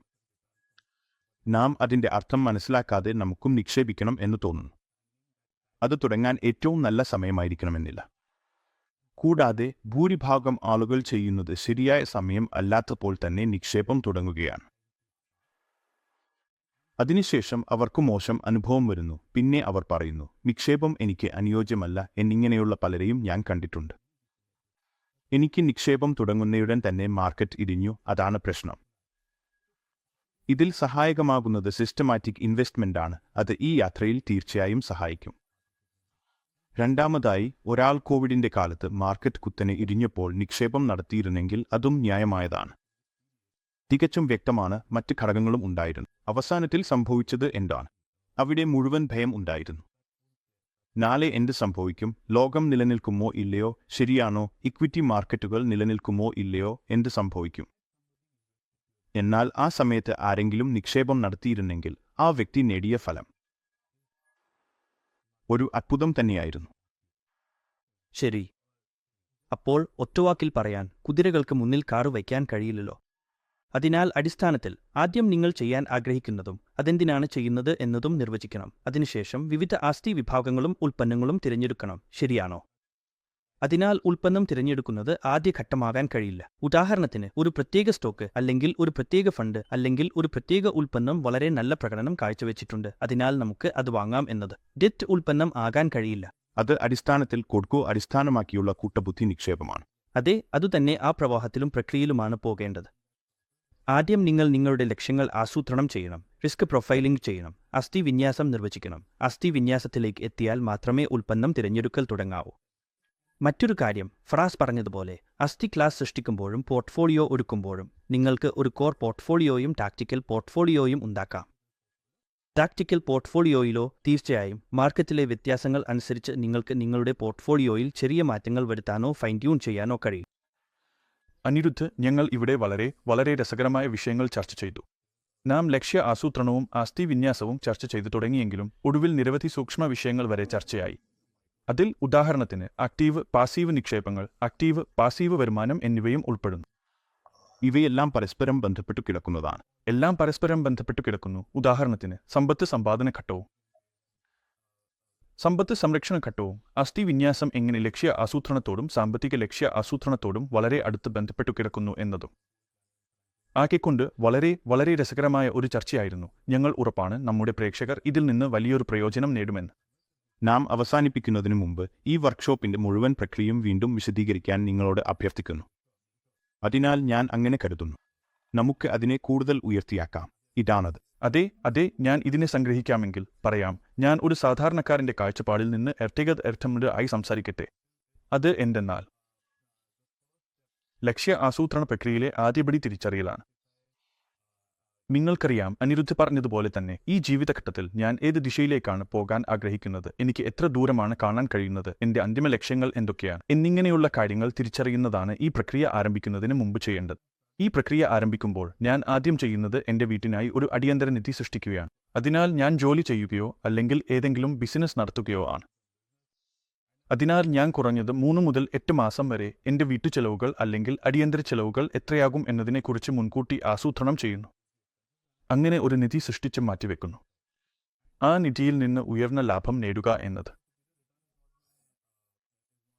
നാം അതിൻ്റെ അർത്ഥം മനസ്സിലാക്കാതെ നമുക്കും നിക്ഷേപിക്കണം എന്ന് തോന്നുന്നു. അത് തുടങ്ങാൻ ഏറ്റവും നല്ല സമയമായിരിക്കണമെന്നില്ല. കൂടാതെ ഭൂരിഭാഗം ആളുകൾ ചെയ്യുന്നത് ശരിയായ സമയം അല്ലാത്തപ്പോൾ തന്നെ നിക്ഷേപം തുടങ്ങുകയാണ്. അതിനുശേഷം അവർക്ക് മോശം അനുഭവം വരുന്നു. പിന്നെ അവർ പറയുന്നു, നിക്ഷേപം എനിക്ക് അനുയോജ്യമല്ല എന്നിങ്ങനെയുള്ള പലരെയും ഞാൻ കണ്ടിട്ടുണ്ട്. എനിക്ക് നിക്ഷേപം തുടങ്ങുന്നയുടൻ തന്നെ മാർക്കറ്റ് ഇടിഞ്ഞു, അതാണ് പ്രശ്നം. ഇതിൽ സഹായകമാകുന്നത് സിസ്റ്റമാറ്റിക് ഇൻവെസ്റ്റ്മെന്റാണ്. അത് ഈ യാത്രയിൽ തീർച്ചയായും സഹായിക്കും. രണ്ടാമതായി, ഒരാൾ കോവിഡിന്റെ കാലത്ത് മാർക്കറ്റ് കുത്തനെ ഇടിഞ്ഞപ്പോൾ നിക്ഷേപം നടത്തിയിരുന്നെങ്കിൽ അതും ന്യായമായതാണ്. തികച്ചും വ്യക്തമാണ്, മറ്റ് ഘടകങ്ങളും ഉണ്ടായിരുന്നു. അവസാനത്തിൽ സംഭവിച്ചത് എന്താണ്? അവിടെ മുഴുവൻ ഭയം ഉണ്ടായിരുന്നു. നാളെ എന്ത് സംഭവിക്കും? ലോകം നിലനിൽക്കുമോ ഇല്ലയോ? ശരിയാണോ? ഇക്വിറ്റി മാർക്കറ്റുകൾ നിലനിൽക്കുമോ ഇല്ലയോ? എന്ത് സംഭവിക്കും? എന്നാൽ ആ സമയത്ത് ആരെങ്കിലും നിക്ഷേപം നടത്തിയിരുന്നെങ്കിൽ ആ വ്യക്തി നേടിയ ഫലം ഒരു അത്ഭുതം തന്നെയായിരുന്നു. ശരി. അപ്പോൾ ഒറ്റവാക്കിൽ പറയാൻ, കുതിരകൾക്ക് മുന്നിൽ കാറ് വയ്ക്കാൻ കഴിയില്ലല്ലോ. അതിനാൽ അടിസ്ഥാനത്തിൽ ആദ്യം നിങ്ങൾ ചെയ്യാൻ ആഗ്രഹിക്കുന്നതും അതെന്തിനാണ് ചെയ്യുന്നത് എന്നതും നിർവചിക്കണം. അതിനുശേഷം വിവിധ ആസ്തി വിഭാഗങ്ങളും ഉൽപ്പന്നങ്ങളും തിരഞ്ഞെടുക്കണം. ശരിയാണോ? അതിനാൽ ഉൽപ്പന്നം തിരഞ്ഞെടുക്കുന്നത് ആദ്യ ഘട്ടമാകാൻ കഴിയില്ല. ഉദാഹരണത്തിന്, ഒരു പ്രത്യേക സ്റ്റോക്ക് അല്ലെങ്കിൽ ഒരു പ്രത്യേക ഫണ്ട് അല്ലെങ്കിൽ ഒരു പ്രത്യേക ഉൽപ്പന്നം വളരെ നല്ല പ്രകടനം കാഴ്ചവെച്ചിട്ടുണ്ട്, അതിനാൽ നമുക്ക് അത് വാങ്ങാം എന്നത് ഡെറ്റ് ഉൽപ്പന്നം ആകാൻ കഴിയില്ല. അത് അടിസ്ഥാനത്തിൽ കൊടുക്കോ അടിസ്ഥാനമാക്കിയുള്ള കൂട്ടബുദ്ധി നിക്ഷേപമാണ്. അതെ, അതുതന്നെ ആ പ്രവാഹത്തിലും പ്രക്രിയയിലുമാണ് പോകേണ്ടത്. ആദ്യം നിങ്ങൾ നിങ്ങളുടെ ലക്ഷ്യങ്ങൾ ആസൂത്രണം ചെയ്യണം, റിസ്ക് പ്രൊഫൈലിംഗ് ചെയ്യണം, അസ്ഥി വിന്യാസം നിർവചിക്കണം. അസ്ഥി വിന്യാസത്തിലേക്ക് എത്തിയാൽ മാത്രമേ ഉൽപ്പന്നം തിരഞ്ഞെടുക്കൽ തുടങ്ങാവൂ. മറ്റൊരു കാര്യം, ഫറാസ് പറഞ്ഞതുപോലെ, അസ്ഥി ക്ലാസ് സൃഷ്ടിക്കുമ്പോഴും പോർട്ട്ഫോളിയോ ഒരുക്കുമ്പോഴും നിങ്ങൾക്ക് ഒരു കോർ പോർട്ട്ഫോളിയോയും ടാക്റ്റിക്കൽ പോർട്ട്ഫോളിയോയും ഉണ്ടാക്കാം. ടാക്റ്റിക്കൽ പോർട്ട്ഫോളിയോയിലോ തീർച്ചയായും മാർക്കറ്റിലെ വ്യത്യാസങ്ങൾ അനുസരിച്ച് നിങ്ങൾക്ക് നിങ്ങളുടെ പോർട്ട്ഫോളിയോയിൽ ചെറിയ മാറ്റങ്ങൾ വരുത്താനോ ഫൈൻ ട്യൂൺ ചെയ്യാനോ കഴിയും. അനിരുദ്ധ്, ഞങ്ങൾ ഇവിടെ വളരെ രസകരമായ വിഷയങ്ങൾ ചർച്ച ചെയ്തു. നാം ലക്ഷ്യ ആസൂത്രണവും ആസ്തി വിന്യാസവും ചർച്ച ചെയ്തു തുടങ്ങിയെങ്കിലും ഒടുവിൽ നിരവധി സൂക്ഷ്മ വിഷയങ്ങൾ വരെ ചർച്ചയായി. അതിൽ ഉദാഹരണത്തിന് ആക്റ്റീവ് പാസീവ് നിക്ഷേപങ്ങൾ, ആക്റ്റീവ് പാസീവ് വരുമാനം എന്നിവയും ഉൾപ്പെടുന്നു. ഇവയെല്ലാം പരസ്പരം ബന്ധപ്പെട്ടു കിടക്കുന്നതാണ്. എല്ലാം പരസ്പരം ബന്ധപ്പെട്ടു കിടക്കുന്നു. ഉദാഹരണത്തിന്, സമ്പത്ത് സമ്പാദന ഘട്ടവും സമ്പത്ത് സംരക്ഷണ ഘട്ടവും. അസ്ഥി വിന്യാസം എങ്ങനെ ലക്ഷ്യ ആസൂത്രണത്തോടും സാമ്പത്തിക ലക്ഷ്യ ആസൂത്രണത്തോടും വളരെ അടുത്ത് ബന്ധപ്പെട്ടു കിടക്കുന്നു എന്നതും. ആകെക്കൊണ്ട് വളരെ രസകരമായ ഒരു ചർച്ചയായിരുന്നു. ഞങ്ങൾ ഉറപ്പാണ് നമ്മുടെ പ്രേക്ഷകർ ഇതിൽ നിന്ന് വലിയൊരു പ്രയോജനം നേടുമെന്ന്. നാം അവസാനിപ്പിക്കുന്നതിനു മുമ്പ് ഈ വർക്ക്ഷോപ്പിന്റെ മുഴുവൻ പ്രക്രിയയും വീണ്ടും വിശദീകരിക്കാൻ നിങ്ങളോട് അഭ്യർത്ഥിക്കുന്നു. അതിനാൽ ഞാൻ അങ്ങനെ കരുതുന്നു. നമുക്ക് അതിനെ കൂടുതൽ ഉയർത്തിയാക്കാം. ഇതാണത്. അതെ, ഞാൻ ഇതിനെ സംഗ്രഹിക്കാമെങ്കിൽ പറയാം. ഞാൻ ഒരു സാധാരണക്കാരന്റെ കാഴ്ചപ്പാടിൽ നിന്ന് ആയി സംസാരിക്കട്ടെ. അത് എന്തെന്നാൽ ലക്ഷ്യ ആസൂത്രണ പ്രക്രിയയിലെ ആദ്യപടി തിരിച്ചറിയലാണ്. നിങ്ങൾക്കറിയാം, അനിരുദ്ധ് പറഞ്ഞതുപോലെ തന്നെ, ഈ ജീവിതഘട്ടത്തിൽ ഞാൻ ഏത് ദിശയിലേക്കാണ് പോകാൻ ആഗ്രഹിക്കുന്നത്, എനിക്ക് എത്ര ദൂരമാണ് കാണാൻ കഴിയുന്നത്, എന്റെ അന്തിമ ലക്ഷ്യങ്ങൾ എന്തൊക്കെയാണ് എന്നിങ്ങനെയുള്ള കാര്യങ്ങൾ തിരിച്ചറിയുന്നതാണ് ഈ പ്രക്രിയ ആരംഭിക്കുന്നതിന് മുമ്പ് ചെയ്യേണ്ടത്. ഈ പ്രക്രിയ ആരംഭിക്കുമ്പോൾ ഞാൻ ആദ്യം ചെയ്യുന്നത് എന്റെ വീട്ടിനായി ഒരു അടിയന്തര നിധി സൃഷ്ടിക്കുകയാണ്. അതിനാൽ ഞാൻ ജോലി ചെയ്യുകയോ അല്ലെങ്കിൽ ഏതെങ്കിലും ബിസിനസ് നടത്തുകയോ ആണ്. അതിനാൽ ഞാൻ കുറഞ്ഞത് 3 മുതൽ 8 മാസം വരെ എന്റെ വീട്ടുചെലവുകൾ അല്ലെങ്കിൽ അടിയന്തര ചെലവുകൾ എത്രയാകും എന്നതിനെക്കുറിച്ച് മുൻകൂട്ടി ആസൂത്രണം ചെയ്യുന്നു. അങ്ങനെ ഒരു നിധി സൃഷ്ടിച്ച് മാറ്റിവെക്കുന്നു. ആ നിധിയിൽ നിന്ന് ഉയർന്ന ലാഭം നേടുക എന്നത്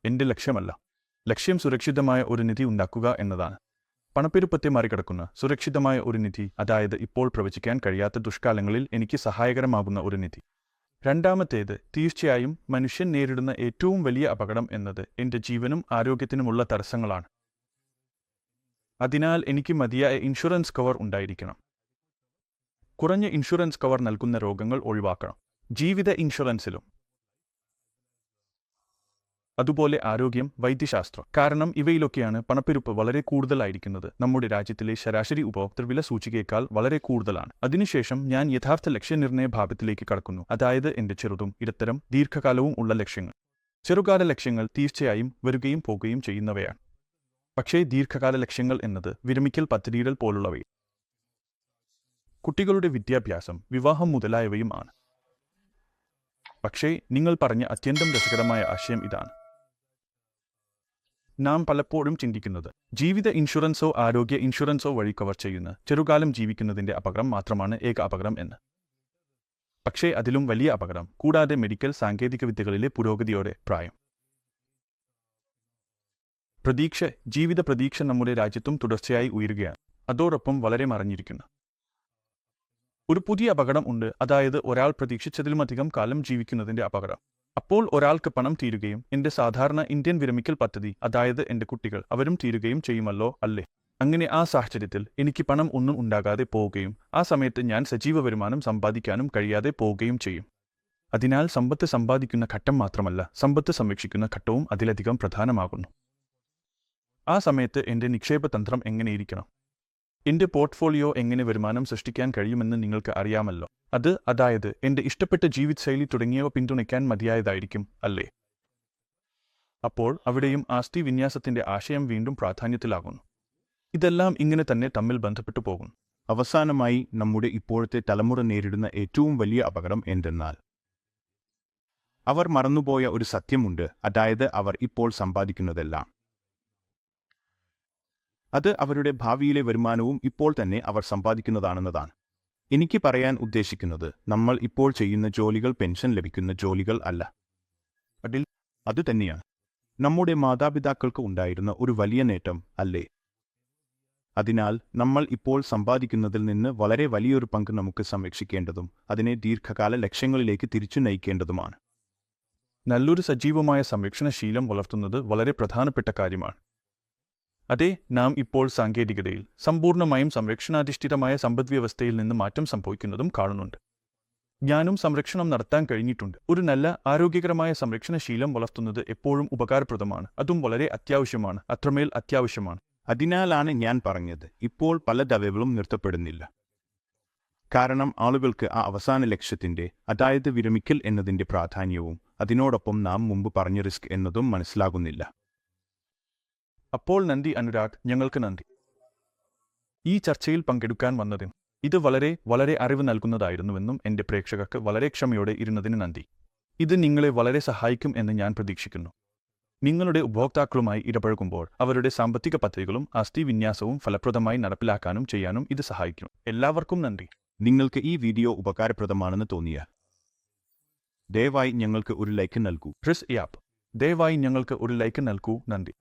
എന്റെ ലക്ഷ്യമല്ല. ലക്ഷ്യം സുരക്ഷിതമായ ഒരു നിധി ഉണ്ടാക്കുക എന്നതാണ്. പണപ്പെരുപ്പത്തെ മറികടക്കുന്ന സുരക്ഷിതമായ ഒരു നിധി, അതായത് ഇപ്പോൾ പ്രവചിക്കാൻ കഴിയാത്ത ദുഷ്കാലങ്ങളിൽ എനിക്ക് സഹായകരമാകുന്ന ഒരു നിധി. രണ്ടാമത്തേത്, തീർച്ചയായും മനുഷ്യൻ നേരിടുന്ന ഏറ്റവും വലിയ അപകടം എന്നത് എന്റെ ജീവനും ആരോഗ്യത്തിനുമുള്ള തടസ്സങ്ങളാണ്. അതിനാൽ എനിക്ക് മതിയായ ഇൻഷുറൻസ് കവർ ഉണ്ടായിരിക്കണം. കുറഞ്ഞ ഇൻഷുറൻസ് കവർ നൽകുന്ന രോഗങ്ങൾ ഒഴിവാക്കണം. ജീവിത ഇൻഷുറൻസിലും അതുപോലെ ആരോഗ്യം, വൈദ്യശാസ്ത്രം. കാരണം ഇവയിലൊക്കെയാണ് പണപ്പെരുപ്പ് വളരെ കൂടുതലായിരിക്കുന്നത്. നമ്മുടെ രാജ്യത്തിലെ ശരാശരി ഉപഭോക്തൃവില സൂചികയേക്കാൾ വളരെ കൂടുതലാണ്. അതിനുശേഷം ഞാൻ യഥാർത്ഥ ലക്ഷ്യനിർണ്ണയ ഭാഗത്തിലേക്ക് കടക്കുന്നു, അതായത് എന്റെ ചെറുതും ഇടത്തരം ദീർഘകാലവും ഉള്ള ലക്ഷ്യങ്ങൾ. ചെറുകാല ലക്ഷ്യങ്ങൾ തീർച്ചയായും വരുകയും പോകുകയും ചെയ്യുന്നവയാണ്. പക്ഷേ ദീർഘകാല ലക്ഷ്യങ്ങൾ എന്നത് വിരമിക്കൽ പദ്ധതികൾ പോലുള്ളവയും കുട്ടികളുടെ വിദ്യാഭ്യാസം, വിവാഹം മുതലായവയും ആണ്. പക്ഷേ നിങ്ങൾ പറഞ്ഞ അത്യന്തം രസകരമായ ആശയം ഇതാണ്. നാം പലപ്പോഴും ചിന്തിക്കുന്നത് ജീവിത ഇൻഷുറൻസോ ആരോഗ്യ ഇൻഷുറൻസോ വഴി കവർ ചെയ്യുന്ന ചെറുകാലം ജീവിക്കുന്നതിന്റെ അപകടം മാത്രമാണ് ഏക അപകടം എന്ന്. പക്ഷേ അതിലും വലിയ അപകടം, കൂടാതെ മെഡിക്കൽ സാങ്കേതികവിദ്യകളിലെ പുരോഗതിയോടെ പ്രായം ജീവിത പ്രതീക്ഷ നമ്മുടെ രാജ്യത്തും തുടർച്ചയായി ഉയരുകയാണ്. അതോടൊപ്പം വളരെ മറഞ്ഞിരിക്കുന്നു ഒരു പുതിയ അപകടം ഉണ്ട്, അതായത് ഒരാൾ പ്രതീക്ഷിച്ചതിലുമധികം കാലം ജീവിക്കുന്നതിന്റെ അപകടം. അപ്പോൾ ഒരാൾക്ക് പണം തീരുകയും എന്റെ സാധാരണ ഇന്ത്യൻ വിരമിക്കൽ പദ്ധതി, അതായത് എന്റെ കുട്ടികൾ, അവരും തീരുകയും ചെയ്യുമല്ലോ അല്ലേ? അങ്ങനെ ആ സാഹചര്യത്തിൽ എനിക്ക് പണം ഒന്നും ഉണ്ടാകാതെ പോവുകയും ആ സമയത്ത് ഞാൻ സജീവ വരുമാനം സമ്പാദിക്കാനും കഴിയാതെ പോവുകയും ചെയ്യും. അതിനാൽ സമ്പത്ത് സമ്പാദിക്കുന്ന ഘട്ടം മാത്രമല്ല, സമ്പത്ത് സംരക്ഷിക്കുന്ന ഘട്ടവും അതിലധികം പ്രധാനമാകുന്നു. ആ സമയത്ത് എന്റെ നിക്ഷേപ തന്ത്രം എങ്ങനെയിരിക്കണം? എന്റെ പോർട്ട്ഫോളിയോ എങ്ങനെ വരുമാനം സൃഷ്ടിക്കാൻ കഴിയുമെന്ന് നിങ്ങൾക്ക് അറിയാമല്ലോ. അതായത് എന്റെ ഇഷ്ടപ്പെട്ട ജീവിതശൈലി തുടങ്ങിയവ പിന്തുണയ്ക്കാൻ മതിയായതായിരിക്കും അല്ലേ? അപ്പോൾ അവിടെയും ആസ്തി വിന്യാസത്തിന്റെ ആശയം വീണ്ടും പ്രാധാന്യത്തിലാകുന്നു. ഇതെല്ലാം ഇങ്ങനെ തന്നെ തമ്മിൽ ബന്ധപ്പെട്ടു പോകും. അവസാനമായി നമ്മുടെ ഇപ്പോഴത്തെ തലമുറ നേരിടുന്ന ഏറ്റവും വലിയ അപകടം എന്തെന്നാൽ അവർ മറന്നുപോയ ഒരു സത്യമുണ്ട്, അതായത് അവർ ഇപ്പോൾ സമ്പാദിക്കുന്നതെല്ലാം അത് അവരുടെ ഭാവിയിലെ വരുമാനവും ഇപ്പോൾ തന്നെ അവർ സമ്പാദിക്കുന്നതാണെന്നതാണ്. എനിക്ക് പറയാൻ ഉദ്ദേശിക്കുന്നത്, നമ്മൾ ഇപ്പോൾ ചെയ്യുന്ന ജോലികൾ പെൻഷൻ ലഭിക്കുന്ന ജോലികൾ അല്ല. അതുതന്നെയാണ് നമ്മുടെ മാതാപിതാക്കൾക്ക് ഉണ്ടായിരുന്ന ഒരു വലിയ നേട്ടം അല്ലേ? അതിനാൽ നമ്മൾ ഇപ്പോൾ സമ്പാദിക്കുന്നതിൽ നിന്ന് വളരെ വലിയൊരു പങ്ക് നമുക്ക് സംരക്ഷിക്കേണ്ടതും അതിനെ ദീർഘകാല ലക്ഷ്യങ്ങളിലേക്ക് തിരിച്ചു നയിക്കേണ്ടതുമാണ്. നല്ലൊരു സജീവമായ സംരക്ഷണശീലം വളർത്തുന്നത് വളരെ പ്രധാനപ്പെട്ട കാര്യമാണ്. അതെ, നാം ഇപ്പോൾ സാങ്കേതികതയിൽ സമ്പൂർണ്ണമായും സംരക്ഷണാധിഷ്ഠിതമായ സമ്പദ്വ്യവസ്ഥയിൽ നിന്ന് മാറ്റം സംഭവിക്കുന്നതും കാണുന്നുണ്ട്. ഞാനും സംരക്ഷണം നടത്താൻ കഴിഞ്ഞിട്ടുണ്ട്. ഒരു നല്ല ആരോഗ്യകരമായ സംരക്ഷണശീലം വളർത്തുന്നത് എപ്പോഴും ഉപകാരപ്രദമാണ്, അതും വളരെ അത്യാവശ്യമാണ്, അത്രമേൽ അത്യാവശ്യമാണ്. അതിനാലാണ് ഞാൻ പറഞ്ഞത്, ഇപ്പോൾ പല ദവകളും നിർത്തപ്പെടുന്നില്ല. കാരണം ആളുകൾക്ക് ആ അവസാന ലക്ഷ്യത്തിന്റെ, അതായത് വിരമിക്കൽ എന്നതിന്റെ പ്രാധാന്യവും അതിനോടൊപ്പം നാം മുമ്പ് പറഞ്ഞ റിസ്ക് എന്നതും മനസ്സിലാകുന്നില്ല. അപ്പോൾ നന്ദി അനുരാഗ്, ഞങ്ങൾക്ക് നന്ദി ഈ ചർച്ചയിൽ പങ്കെടുക്കാൻ വന്നതിന്. ഇത് വളരെ അറിവ് നൽകുന്നതായിരുന്നുവെന്നും എന്റെ പ്രേക്ഷകർക്ക് വളരെ ക്ഷമയോടെ ഇരുന്നതിന് നന്ദി. ഇത് നിങ്ങളെ വളരെ സഹായിക്കും എന്ന് ഞാൻ പ്രതീക്ഷിക്കുന്നു. നിങ്ങളുടെ ഉപഭോക്താക്കളുമായി ഇടപഴകുമ്പോൾ അവരുടെ സാമ്പത്തിക പദ്ധതികളും ആസ്തി വിന്യാസവും ഫലപ്രദമായി നടപ്പിലാക്കാനും ചെയ്യാനും ഇത് സഹായിക്കും. എല്ലാവർക്കും നന്ദി. നിങ്ങൾക്ക് ഈ വീഡിയോ ഉപകാരപ്രദമാണെന്ന് തോന്നിയാൽ ദയവായി ഞങ്ങൾക്ക് ഒരു ലൈക്ക് നൽകൂ. ദയവായി ഞങ്ങൾക്ക് ഒരു ലൈക്ക് നൽകൂ. നന്ദി.